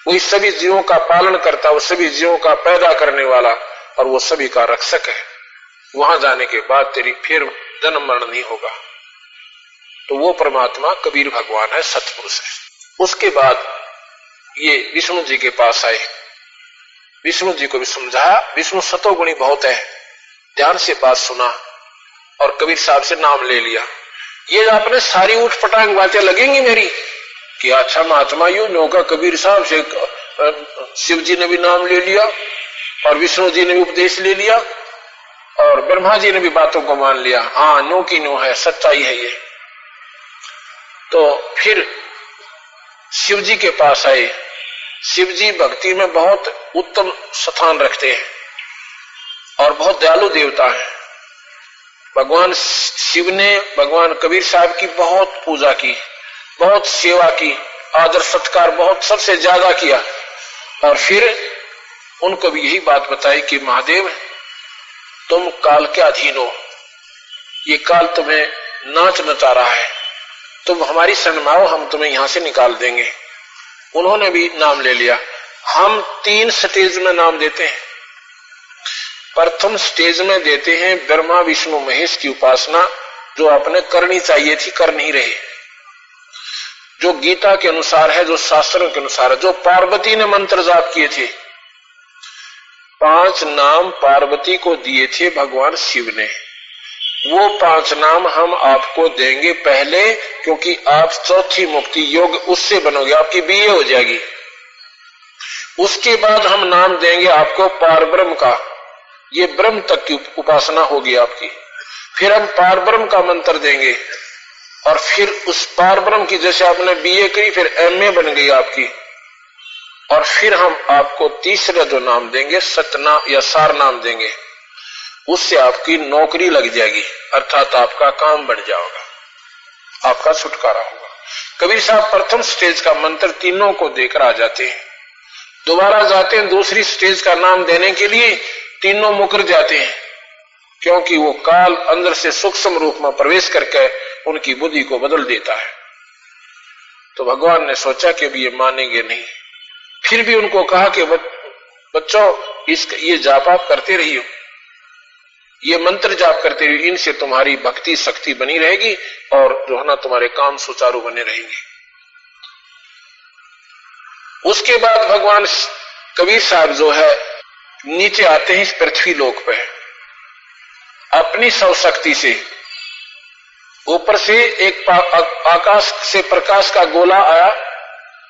वही सभी जीवों का पालन करता, वो सभी जीवों का पैदा करने वाला, और वो सभी का रक्षक है। वहां जाने के बाद तेरी फिर जन्म मरण नहीं होगा। तो वो परमात्मा कबीर भगवान है, सतपुरुष है। उसके बाद ये विष्णु जी के पास आए, विष्णु जी को भी समझाया। विष्णु सतोगुणी बहुत है, ध्यान से बात सुना और कबीर साहब से नाम ले लिया। ये आपने सारी उठ पटांग बातें लगेंगी मेरी कि अच्छा महात्मा यूं नौका कबीर साहब से शिव जी ने भी नाम ले लिया और विष्णु जी ने भी उपदेश ले लिया और ब्रह्मा जी ने भी बातों को मान लिया। हाँ, नो की नो है, सच्चाई है ये। तो फिर शिव जी के पास आए। शिव जी भक्ति में बहुत उत्तम स्थान रखते हैं और बहुत दयालु देवता है। भगवान शिव ने भगवान कबीर साहब की बहुत पूजा की, बहुत सेवा की, आदर सत्कार बहुत सबसे ज्यादा किया। और फिर उनको भी यही बात बताई कि महादेव तुम काल के अधीन हो, ये काल तुम्हें नाच नचा रहा है, तुम हमारी शरण में आओ, हम तुम्हें यहां से निकाल देंगे। उन्होंने भी नाम ले लिया। हम 3 स्टेज में नाम देते हैं। प्रथम स्टेज में देते हैं ब्रह्मा विष्णु महेश की उपासना, जो आपने करनी चाहिए थी, कर नहीं रहे, जो गीता के अनुसार है, जो शास्त्रों के अनुसार है, जो पार्वती ने मंत्र जाप किए थे। 5 नाम पार्वती को दिए थे भगवान शिव ने। वो 5 नाम हम आपको देंगे पहले, क्योंकि आप चौथी मुक्ति योग उससे बनोगे, आपकी बीए हो जाएगी। उसके बाद हम नाम देंगे आपको पारब्रह्म का, ये ब्रह्म तक की उपासना होगी आपकी। फिर हम पारब्रह्म का मंत्र देंगे और फिर उस पारब्रह्म की, जैसे आपने बीए करी फिर एमए बन गई आपकी। और फिर हम आपको तीसरा जो नाम देंगे, सतनाम या सार नाम देंगे, उससे आपकी नौकरी लग जाएगी, अर्थात आपका काम बढ़ जाएगा, आपका छुटकारा होगा। कबीर साहब प्रथम स्टेज का मंत्र तीनों को देकर आ जाते हैं। दोबारा जाते हैं दूसरी स्टेज का नाम देने के लिए, तीनों मुकर जाते हैं, क्योंकि वो काल अंदर से सूक्ष्म रूप में प्रवेश करके उनकी बुद्धि को बदल देता है। तो भगवान ने सोचा कि अभी ये मानेंगे नहीं। फिर भी उनको कहा कि बच्चों ये जाप आप करते रहिए, ये मंत्र जाप करते रहिए, इनसे तुम्हारी भक्ति शक्ति बनी रहेगी और जो है ना तुम्हारे काम सुचारू बने रहेंगे। उसके बाद भगवान कबीर साहब जो है नीचे आते हैं इस पृथ्वी लोक पे, अपनी शक्ति से। ऊपर से एक आकाश से प्रकाश का गोला आया,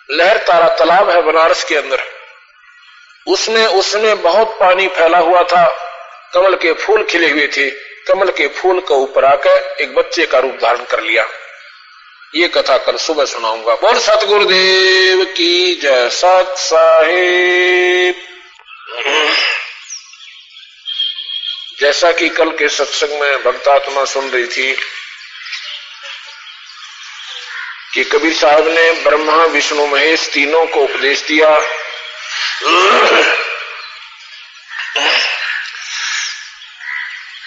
लहर तारा तालाब है बनारस के अंदर, उसमें बहुत पानी फैला हुआ था कमल के फूल खिले हुए थे, कमल के फूल के ऊपर आकर एक बच्चे का रूप धारण कर लिया। ये कथा कल सुबह सुनाऊंगा। बोल सतगुरुदेव की जय। सत साहिब। जैसा कि कल के सत्संग में भक्तात्मा सुन रही थी कि कबीर साहब ने ब्रह्मा विष्णु महेश तीनों को उपदेश दिया।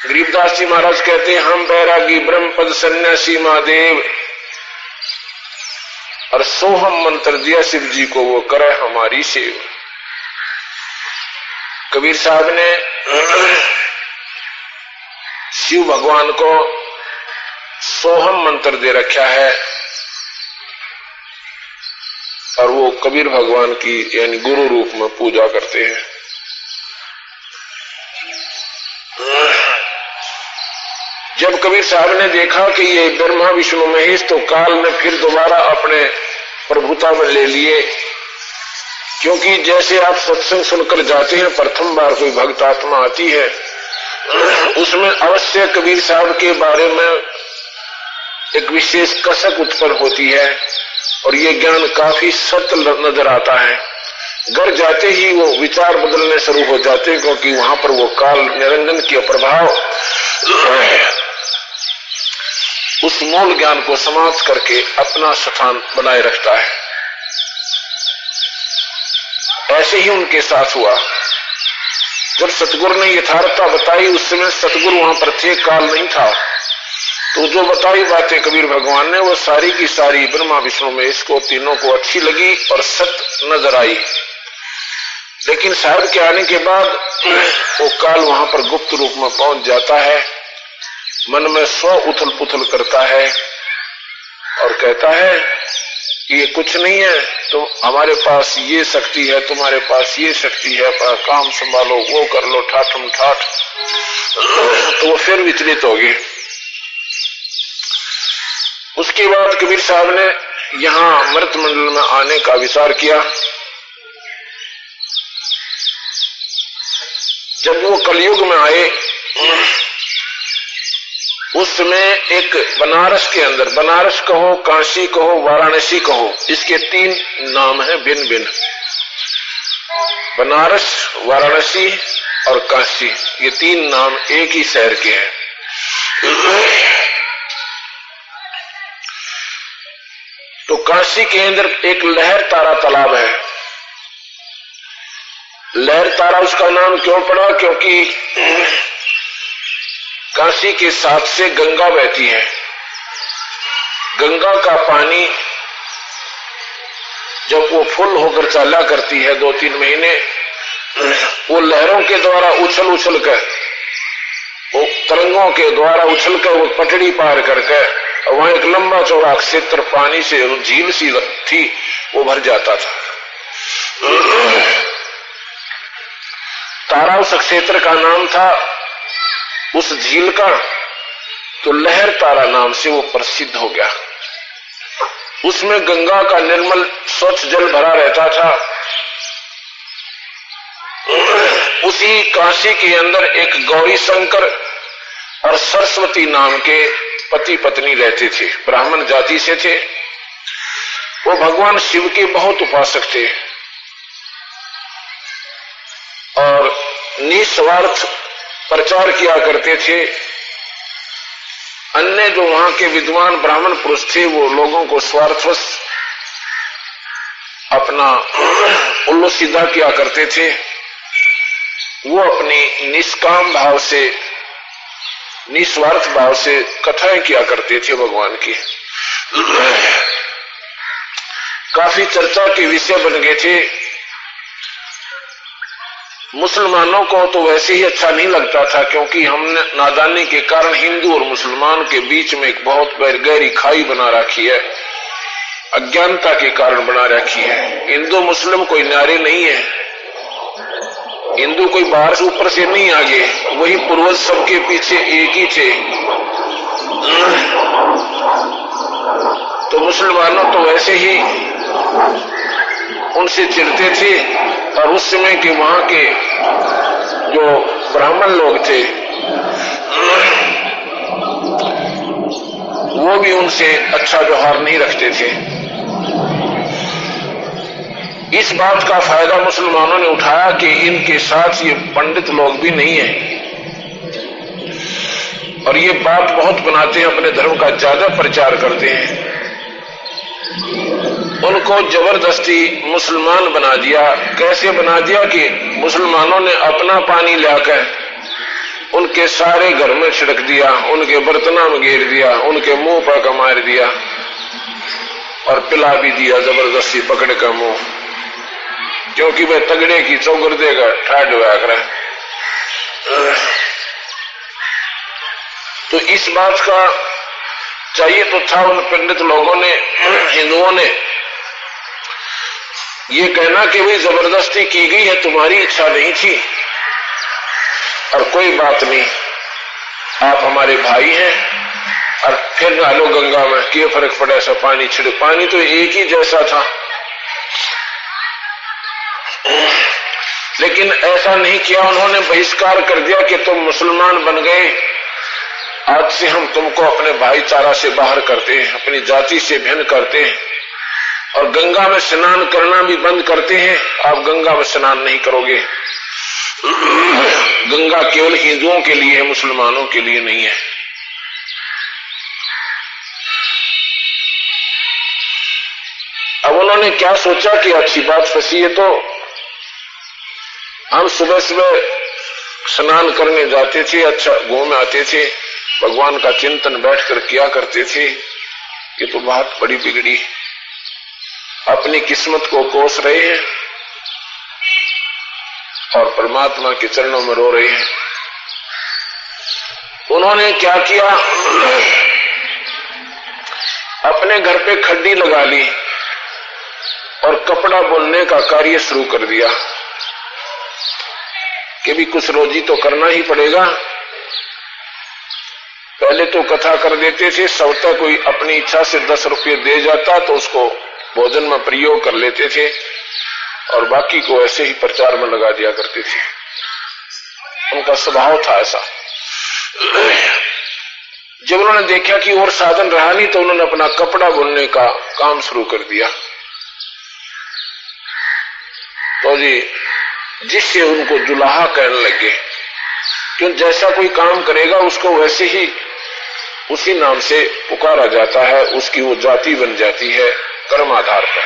गरीबदास जी महाराज कहते हैं, हम बैरागी ब्रह्म पद सन्यासी महादेव और सोहम मंत्र दिया शिव जी को, वो करे हमारी सेव। कबीर साहब ने शिव भगवान को सोहम मंत्र दे रखा है और वो कबीर भगवान की यानी गुरु रूप में पूजा करते हैं। जब कबीर साहब ने देखा कि ये ब्रह्मा विष्णु महेश तो काल ने फिर दोबारा अपने प्रभुता में ले लिए, क्योंकि जैसे आप सत्संग सुनकर जाते हैं, प्रथम बार कोई भक्त आत्मा आती है, उसमें अवश्य कबीर साहब के बारे में एक विशेष कसक उत्पन्न होती है और ये ज्ञान काफी सत्य नजर आता है। घर जाते ही वो विचार बदलने शुरू हो जाते हैं, क्योंकि वहां पर वो काल निरंजन के प्रभाव उस मूल ज्ञान को समाप्त करके अपना स्थान बनाए रखता है। ऐसे ही उनके साथ हुआ। जब सतगुरु ने यथार्थता बताई, उस समय सतगुरु वहां पर थे, काल नहीं था, तो जो बताई बातें कबीर भगवान ने वो सारी की सारी ब्रह्मा विष्णु में इसको तीनों को अच्छी लगी और सत्य नजर आई। लेकिन साहब के आने के बाद वो काल वहां पर गुप्त रूप में पहुंच जाता है, मन में स्व उथल पुथल करता है और कहता है कि ये कुछ नहीं है, तो हमारे पास ये शक्ति है, तुम्हारे पास ये शक्ति है, अपना काम संभालो, वो कर लो, ठाठम ठाठ। तो वो फिर विचलित हो गए। उसके बाद कबीर साहब ने यहां मृत मंडल में आने का विचार किया। जब वो कलयुग में आए, उस समय एक बनारस के अंदर, बनारस कहो, काशी कहो, वाराणसी कहो, इसके 3 नाम हैं भिन्न भिन्न। बनारस, वाराणसी और काशी, ये 3 नाम एक ही शहर के हैं। तो काशी के अंदर एक लहर तारा तालाब है। लहर तारा उसका नाम क्यों पड़ा? क्योंकि काशी के साथ से गंगा बहती है। गंगा का पानी जब वो फुल होकर चला करती है 2-3 महीने, वो लहरों के द्वारा उछल उछल कर, वो तरंगों के द्वारा उछल कर वो पटड़ी पार करके वहां एक लंबा चौड़ा क्षेत्र पानी से झील सी थी, वो भर जाता था। तारा उस क्षेत्र का नाम था, उस झील का, तो लहर तारा नाम से वो प्रसिद्ध हो गया। उसमें गंगा का निर्मल स्वच्छ जल भरा रहता था। उसी काशी के अंदर एक गौरी शंकर और सरस्वती नाम के पति पत्नी रहते थे, ब्राह्मण जाति से थे। वो भगवान शिव के बहुत उपासक थे और निस्वार्थ प्रचार किया करते थे। अन्य जो वहां के विद्वान ब्राह्मण पुरुष थे, वो लोगों को स्वार्थवश अपना उल्लू सीधा किया करते थे। वो अपनी निष्काम भाव से, निस्वार्थ भाव से कथाएं किया करते थे भगवान की। काफी चर्चा के विषय बन गए थे। मुसलमानों को तो वैसे ही अच्छा नहीं लगता था, क्योंकि हमने नादानी के कारण हिंदू और मुसलमान के बीच में एक बहुत गहरी खाई बना रखी है, अज्ञानता के कारण बना रखी है। हिंदू मुस्लिम कोई नारे नहीं है, हिंदू कोई बाहर से ऊपर से नहीं आगे, वही पूर्वज सबके पीछे एक ही थे। तो मुसलमानों तो वैसे ही उनसे चिढ़ते थे और उस समय के वहां के जो ब्राह्मण लोग थे वो भी उनसे अच्छा व्यवहार नहीं रखते थे। इस बात का फायदा मुसलमानों ने उठाया कि इनके साथ ये पंडित लोग भी नहीं है और ये बात बहुत बनाते हैं, अपने धर्म का ज्यादा प्रचार करते हैं। उनको जबरदस्ती मुसलमान बना दिया। कैसे बना दिया कि मुसलमानों ने अपना पानी लाकर उनके सारे घर में छिड़क दिया, उनके बर्तनों में घेर दिया, उनके मुंह पर मार दिया और पिला भी दिया जबरदस्ती पकड़ कर मुंह, क्योंकि वह तगड़े की चौगर देगा ठाड हुआ कर। तो इस बात का चाहिए तो था उन पंडित लोगों ने, हिंदुओं ने ये कहना कि भाई जबरदस्ती की गई है, तुम्हारी इच्छा नहीं थी और कोई बात नहीं, आप हमारे भाई हैं और फिर डालो गंगा में, क्या फर्क पड़ा, ऐसा पानी छिड़क, पानी तो एक ही जैसा था। लेकिन ऐसा नहीं किया, उन्होंने बहिष्कार कर दिया कि तुम मुसलमान बन गए, आज से हम तुमको अपने भाईचारा से बाहर करते हैं, अपनी जाति से भिन्न करते हैं और गंगा में स्नान करना भी बंद करते हैं। आप गंगा में स्नान नहीं करोगे, गंगा केवल हिंदुओं के लिए है, मुसलमानों के लिए नहीं है। अब उन्होंने क्या सोचा कि अच्छी बात फंसी है, तो हम सुबह सुबह स्नान करने जाते थे, अच्छा घूम आते थे, भगवान का चिंतन बैठकर किया करते थे। ये तो बात बड़ी बिगड़ी, अपनी किस्मत को कोस रहे हैं और परमात्मा के चरणों में रो रहे हैं। उन्होंने क्या किया, अपने घर पे खड्डी लगा ली और कपड़ा बुनने का कार्य शुरू कर दिया कि भी कुछ रोजी तो करना ही पड़ेगा। पहले तो कथा कर देते थे, सवता कोई अपनी इच्छा से 10 रुपये दे जाता तो उसको भोजन में प्रयोग कर लेते थे और बाकी को ऐसे ही प्रचार में लगा दिया करते थे। उनका स्वभाव था ऐसा। जब उन्होंने देखा कि और साधन रहा नहीं तो उन्होंने अपना कपड़ा बुनने का काम शुरू कर दिया। तो जी जिससे उनको जुलाहा कहने लगे, क्यों जैसा कोई काम करेगा उसको वैसे ही उसी नाम से पुकारा जाता है, उसकी वो जाति बन जाती है कर्म आधार पर।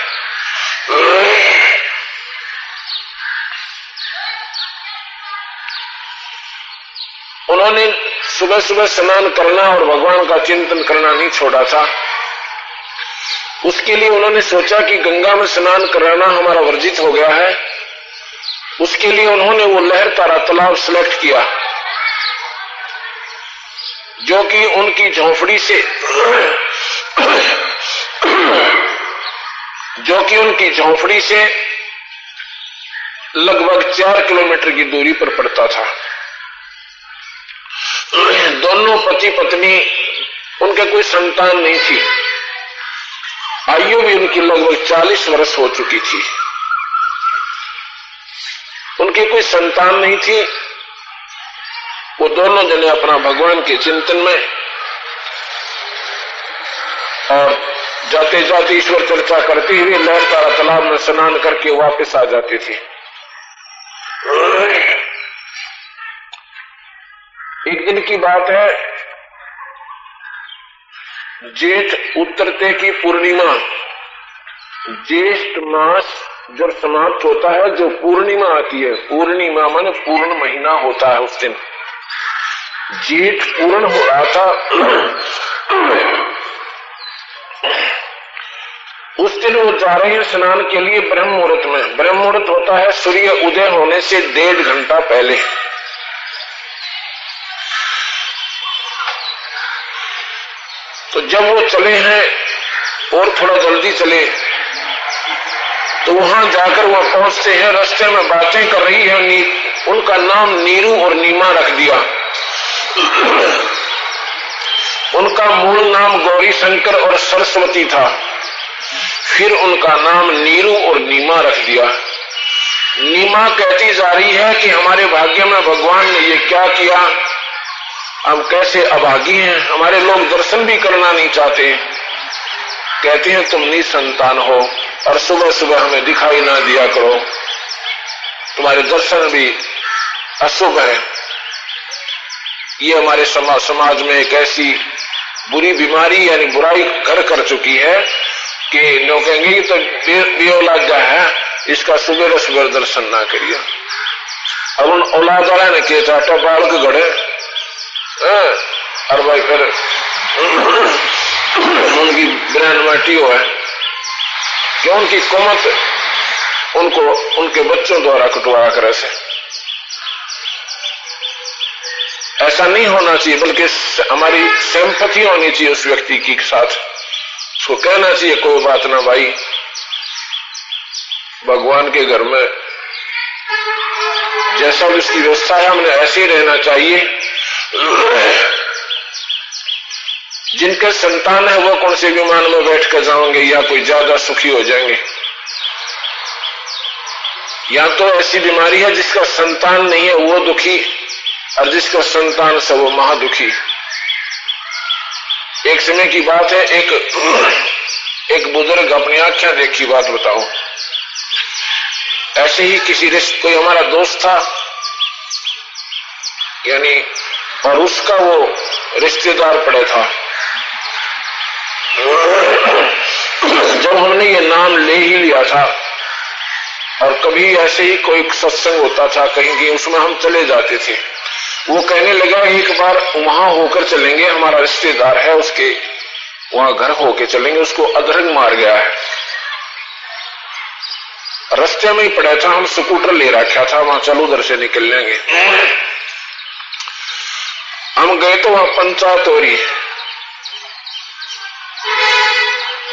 उन्होंने सुबह सुबह स्नान करना और भगवान का चिंतन करना नहीं छोड़ा था। उसके लिए उन्होंने सोचा कि गंगा में स्नान कराना हमारा वर्जित हो गया है। उसके लिए उन्होंने वो लहर तारा तालाब सिलेक्ट किया जो कि उनकी झोंपड़ी से लगभग 4 किलोमीटर की दूरी पर पड़ता था। दोनों पति पत्नी, उनके कोई संतान नहीं थी, आयु भी उनकी लगभग 40 वर्ष हो चुकी थी, उनकी कोई संतान नहीं थी। वो दोनों जने अपना भगवान के चिंतन में और जाते जाते ईश्वर चर्चा करते हुए लहर तारा तालाब में स्नान करके वापस आ जाते थे। एक दिन की बात है, जेठ उतरते की पूर्णिमा, ज्येष्ठ मास जब समाप्त होता है, जो पूर्णिमा आती है, पूर्णिमा माने पूर्ण महीना होता है, उस दिन जेठ पूर्ण हो रहा था। उस दिन वो जा रहे हैं स्नान के लिए ब्रह्म मुहूर्त में। ब्रह्म मुहूर्त होता है सूर्य उदय होने से 1.5 घंटा पहले। तो जब वो चले हैं और थोड़ा जल्दी चले तो वहां जाकर वह पहुंचते हैं, रास्ते में बातें कर रही है, उनका नाम नीरू और नीमा रख दिया। उनका मूल नाम गौरी शंकर और सरस्वती था, फिर उनका नाम नीरू और नीमा रख दिया। नीमा कहती जा रही है कि हमारे भाग्य में भगवान ने ये क्या किया, हम कैसे अभागी हैं, हमारे लोग दर्शन भी करना नहीं चाहते। कहते हैं तुम निसंतान हो और सुबह सुबह हमें दिखाई ना दिया करो, तुम्हारे दर्शन भी अशुभ है। ये हमारे समाज में एक ऐसी बुरी बीमारी यानी बुराई घर कर चुकी है कि लोग कहेंगे कि तो बेऔलादा है, इसका सुबह सुबह दर्शन ना करिए। अब उन औलाद वाला ने के चाटा बाल के गड़े और भाई फिर उनकी ब्रेन माटी हो है कि उनकी कुमत उनको उनके बच्चों द्वारा कटवाया करे से। ऐसा नहीं होना चाहिए, बल्कि हमारी सिंपैथी होनी चाहिए उस व्यक्ति के साथ। उसको कहना चाहिए कोई बात ना भाई, भगवान के घर में जैसा भी उसकी व्यवस्था है हमने ऐसे ही रहना चाहिए। जिनके संतान है वो कौन से विमान में बैठ कर जाएंगे या कोई ज्यादा सुखी हो जाएंगे। या तो ऐसी बीमारी है जिसका संतान नहीं है वो दुखी, और जिसका संतान से वो महादुखी। एक समय की बात है, एक बुजुर्ग अपनी आंखें देखी बात बताओ। ऐसे ही किसी कोई हमारा दोस्त था यानी, और उसका वो रिश्तेदार पड़ा था। जब हमने ये नाम ले ही लिया था, और कभी ऐसे ही कोई सत्संग होता था कहीं कहीं, उसमें हम चले जाते थे। वो कहने लगा एक बार वहां होकर चलेंगे, हमारा रिश्तेदार है उसके वहां घर होके चलेंगे, उसको अधरंग मार गया है। रास्ते में ही पड़ा था, हम स्कूटर ले रखा था, वहां चलो उधर से निकल लेंगे। हम गए तो वहां पंचायत हो रही,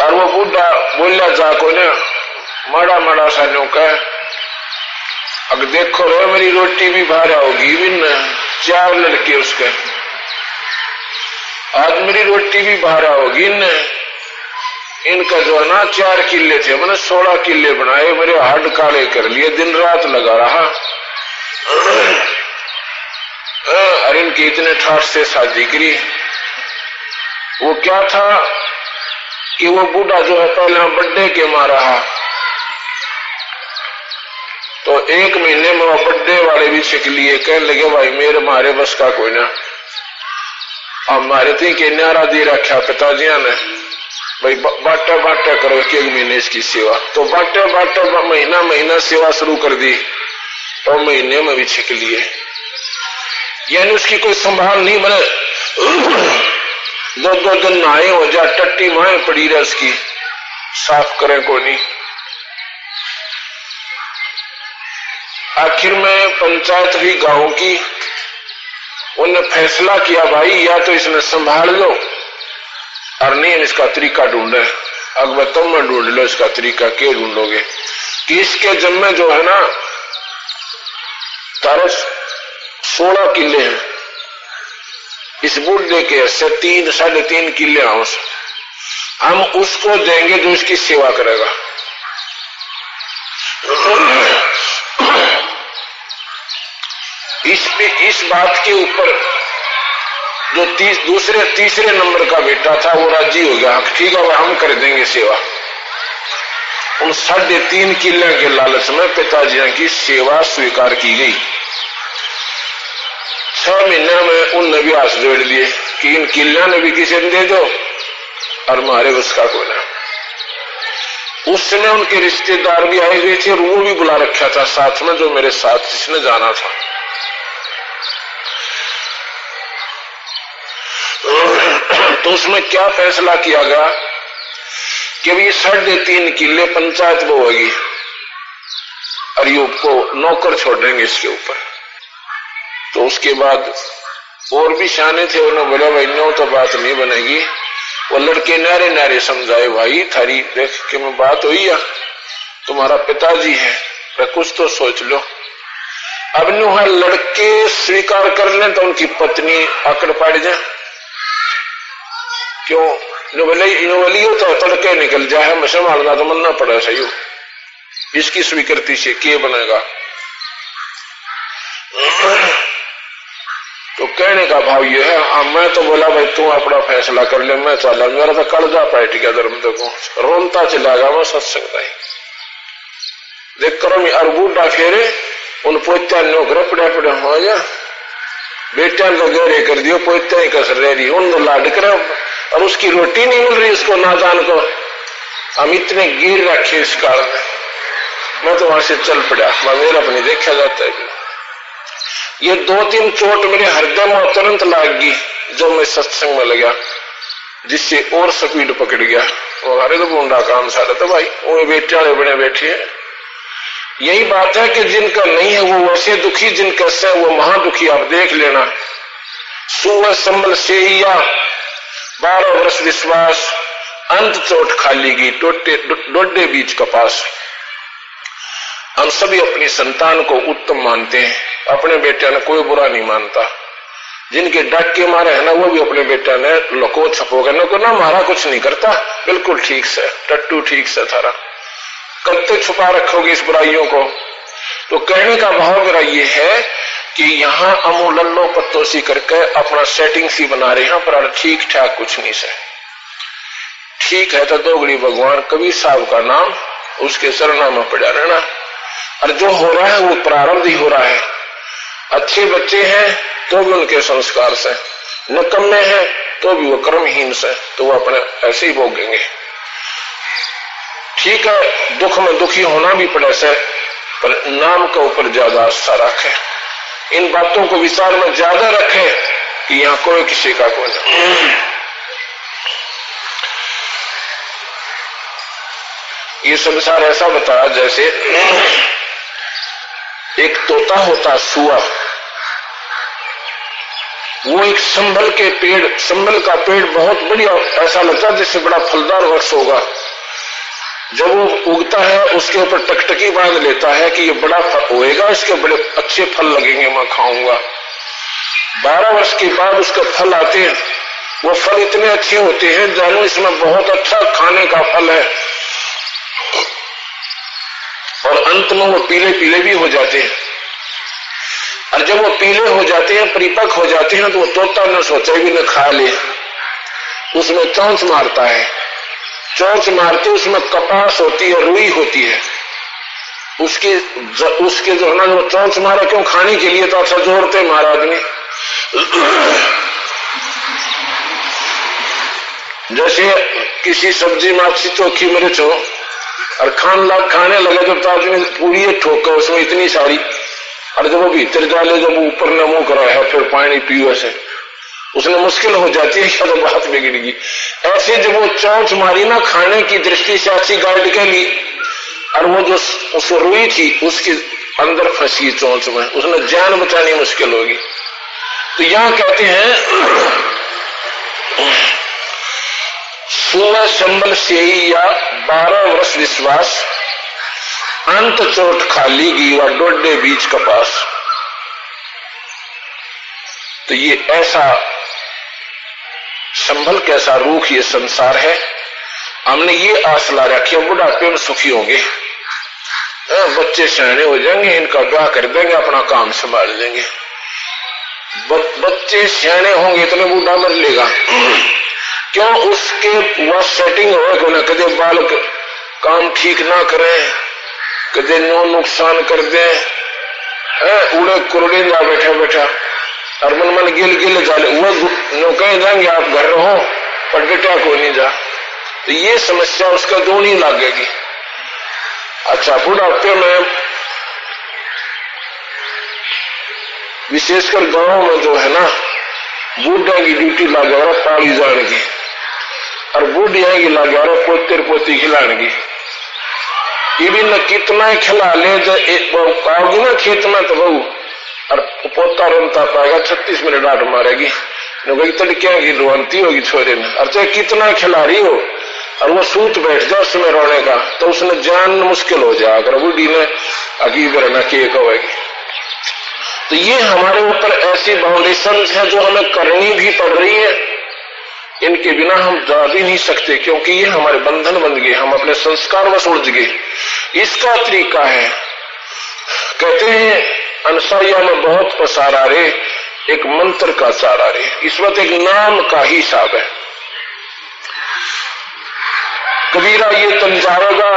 और वो बूढ़ा बोलिया जाको ने माड़ा माड़ा सा न्योका, अब देखो रो मेरी रोटी भी भारा होगी भी न, 4 लड़के उसके, आज मेरी रोटी भी भारा होगी न। इनका जो है ना 4 किले थे, मैंने 16 किले बनाए, मेरे हाथ काले कर लिए, दिन रात लगा रहा। और इनकी इतने ठाठ से शादी करी। वो क्या था कि वो बूढ़ा जो है पहले बर्थडे के मारा है, तो 1 महीने में वो बर्थडे वाले भी छिक लिए। कहने लगे भाई मेरे मारे बस का कोई ना, अब मारे थी के न्यारा दे रखा पिताजिया ने, भाई बाटा बाटा करो 1 महीने इसकी सेवा। तो बाटा बाटा महीना महीना सेवा शुरू कर दी, तो महीने में भी छिक लिए। यानी उसकी कोई संभाल नहीं, बने 2-2 दिन नहाए हो जा, टट्टी माए पड़ी रहे उसकी, साफ करें को नहीं। आखिर में पंचायत हुई गांव की, उन्होंने फैसला किया भाई या तो इसने संभाल लो और नहीं इसका तरीका ढूंढे। अगर तुम ढूंढ लो इसका तरीका, क्यों ढूंढोगे कि इसके जन्मे जो है ना तारा 16 किले हैं, इस बूढ़े के से 3-3.5 किले हाउस, हम उसको देंगे जो इसकी सेवा करेगा। इस बात के ऊपर जो तीसरे नंबर का बेटा था वो राजी हो गया, ठीक है हम कर देंगे सेवा। उन 3.5 किले के लालच में पिताजी की सेवा स्वीकार की गई। 6 महीने में उनने भी हाथ जोड़ लिए कि इन किलिया ने भी किसी ने दे दो और मारे उसका कोई ना। उस समय उनके रिश्तेदार भी आए हुए थे और वो भी बुला रखा था साथ में, जो मेरे साथ जिसने जाना था। तो उसमें क्या फैसला किया गया कि अभी 3.5 किले पंचायत वो होगी और ये को नौकर छोड़ देंगे इसके ऊपर। तो उसके बाद और भी शाने थे, उन्होंने बोला भाई नो तो बात नहीं बनेगी। वो लड़के नारे नारे समझाए भाई थारी देख के मैं बात हुई है, तुम्हारा पिताजी है, कुछ तो सोच लो। अब नुहा लड़के स्वीकार कर लें तो उनकी पत्नी आकड़ पड़ जाए, क्यों इनोवली तो तड़के निकल जाए, हमें संभालना तो मनना पड़ा सही हो। इसकी स्वीकृति से के बनेगा। तो कहने का भाव ये है, मैं तो बोला भाई तू अपना फैसला कर ले, मैं चला, मेरा तो कड़जा बैठ गया धर्म देखो, रोनता चला गया मैं सत्संग का ही देख करो। और बूढ़ा फेरे उन पोत्या नौकरे पड़े पड़े हो जा, बेटिया को गहरे कर दियो, पोत्या ही कसर रह रही, उन लाड कर, और उसकी रोटी नहीं मिल रही उसको नादान को। हम इतने गिर रखे इस काल में, मैं तो वहां से चल पड़ा, मेरा अपनी देखा जाता है। ये 2-3 चोट मेरे हृदय में तुरंत लाग गई जब मैं सत्संग में लगा, जिससे और स्पीड पकड़ गया। हमारे तो बूंदा काम सारा तो भाई वो बेटे वाले बने बैठे हैं। यही बात है कि जिनका नहीं है वो वैसे दुखी, जिनका से वो महादुखी। आप देख लेना, सुवह संबल से या 12 वर्ष विश्वास, अंत चोट खाली गई डोडे बीच कपास। हम सभी अपनी संतान को उत्तम मानते हैं, अपने बेटे ने कोई बुरा नहीं मानता। जिनके डक के मारे है ना, वो भी अपने बेटे ने लको छपो करने को ना, मारा कुछ नहीं करता, बिल्कुल ठीक से टट्टू ठीक से थारा, कब तक छुपा रखोगे इस बुराइयों को। तो कहने का भाव मेरा ये है कि यहाँ अमू लल्लो पत्तों सी करके अपना सेटिंग सी बना रहे हैं, पर ठीक ठाक कुछ नहीं से। ठीक है तो दोगड़ी भगवान कबीर साहब का नाम उसके शरणा में पड़ा रहना। और जो हो रहा है वो प्रारंभ ही हो रहा है। अच्छे बच्चे हैं तो भी उनके संस्कार से, नकम्मे हैं तो भी वो कर्महीन से, तो वो अपने ऐसे ही भोगेंगे। ठीक है, दुख में दुखी होना भी पड़े से, पर नाम के ऊपर ज्यादा आस्था रखे, इन बातों को विचार में ज्यादा रखे कि यहाँ कोई किसी का कोई नहीं। ये संसार ऐसा बताया जैसे एक तोता होता सुआ, वो एक संभल के पेड़, संभल का पेड़ बहुत बढ़िया, ऐसा लगता है जैसे बड़ा फलदार वृक्ष होगा। जब वो उगता है उसके ऊपर टकटकी बांध लेता है कि ये बड़ा होएगा, इसके बड़े अच्छे फल लगेंगे, मैं खाऊंगा। 12 वर्ष के बाद उसके फल आते हैं, वो फल इतने अच्छे होते हैं जानो इसमें बहुत अच्छा खाने का फल है, और अंत में वो पीले पीले भी हो जाते हैं। और जब वो पीले हो जाते हैं, परिपक्व हो जाते हैं, तो वो तोता न सोचे भी न खा ले, उसमें चौंच मारता है। चौंच मारते उसमें कपास होती है, रुई होती है, उसके जो है ना, वो चौंच मारा क्यों, खाने के लिए तो अच्छा जोड़ते मारा आदमी। जैसे किसी सब्जी में अच्छी चोखी मिर्च हो और खाने लगे जब तो आदमी पूरी ठोक उसमें इतनी सारी, और जब वो भीतर डाले, जब ऊपर ने मुंह करा है फिर पानी पियो से, उसने मुश्किल हो जाती है, क्या तो बात बिगड़ेगी। ऐसे जब वो चौंच मारी ना, खाने की दृष्टि से अच्छी गाइड के लिए, और वो जो उस रुई थी उसके अंदर फंसी चौंच में, उसने जान बचानी मुश्किल होगी। तो यहां कहते हैं सुवह संबल से या 12 वर्ष विश्वास, अंत चोट खाली गई व डोडे बीच कपास। तो ये ऐसा संभल कैसा रूख ये संसार है। हमने ये आस ला रखी है बुढ़ापे में सुखी होंगे, बच्चे सयाने हो जाएंगे, इनका ब्याह कर देंगे, अपना काम संभाल लेंगे। बच्चे सयाने होंगे इतने बूढ़ा मर लेगा क्यों, उसके वह सेटिंग हो ना, कदे बालक काम ठीक ना करें, कदे नो नुकसान कर दे, उड़े कुरड़े जा बैठा बैठा, और मन मन गिल गिल जाले, वो नो कहीं जाएंगे आप घर रहो पर बेटा को नहीं जा। तो ये समस्या उसका दूनी लगेगी। अच्छा, बुढ़ापे में विशेषकर गांव में जो है ना, बूढ़ा की ड्यूटी लगा रहा पाली जाने की, और बूढ़िया की लगा रहा पोते पोती खिलाने की। ये भी न कितना ही खिला ले, जो आओगी ना खेत में तो बहू, और पोता रोनता पाएगा, 36 मिनट डांट मारेगी, तड़किया की रोनती होगी छोरे ने, और चाहे कितना खिला रही हो और वो सूत बैठ जाए उसमें रोने का, तो उसने जान मुश्किल हो जाए अगर बूढ़ी ने अकीब रहना के कहेगी। तो ये हमारे ऊपर ऐसी बाउंडेशन है जो हमें करनी भी पड़ रही है, इनके बिना हम जा भी नहीं सकते, क्योंकि ये हमारे बंधन बन गए, हम अपने संस्कार में उलझ गए। इसका तरीका है। कहते हैं अनसाइया में बहुत पसारा रे, एक मंत्र का सारा रे। इस वक्त एक नाम का ही हिसाब है। कबीरा ये तन जावेगा,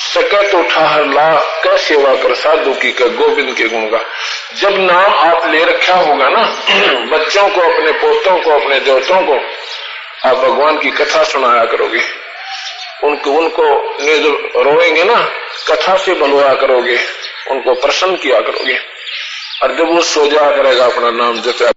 सकत उठा हर ला, कै सेवा कर साधु की, कै गोविंद के गुण गा। जब नाम आप ले रखा होगा ना, बच्चों को, अपने पोतों को, अपने दोस्तों को आप भगवान की कथा सुनाया करोगे, उनको रोएंगे ना, कथा से बलवाया करोगे, उनको प्रसन्न किया करोगे। और जब वो सो जाया करेगा अपना नाम जपया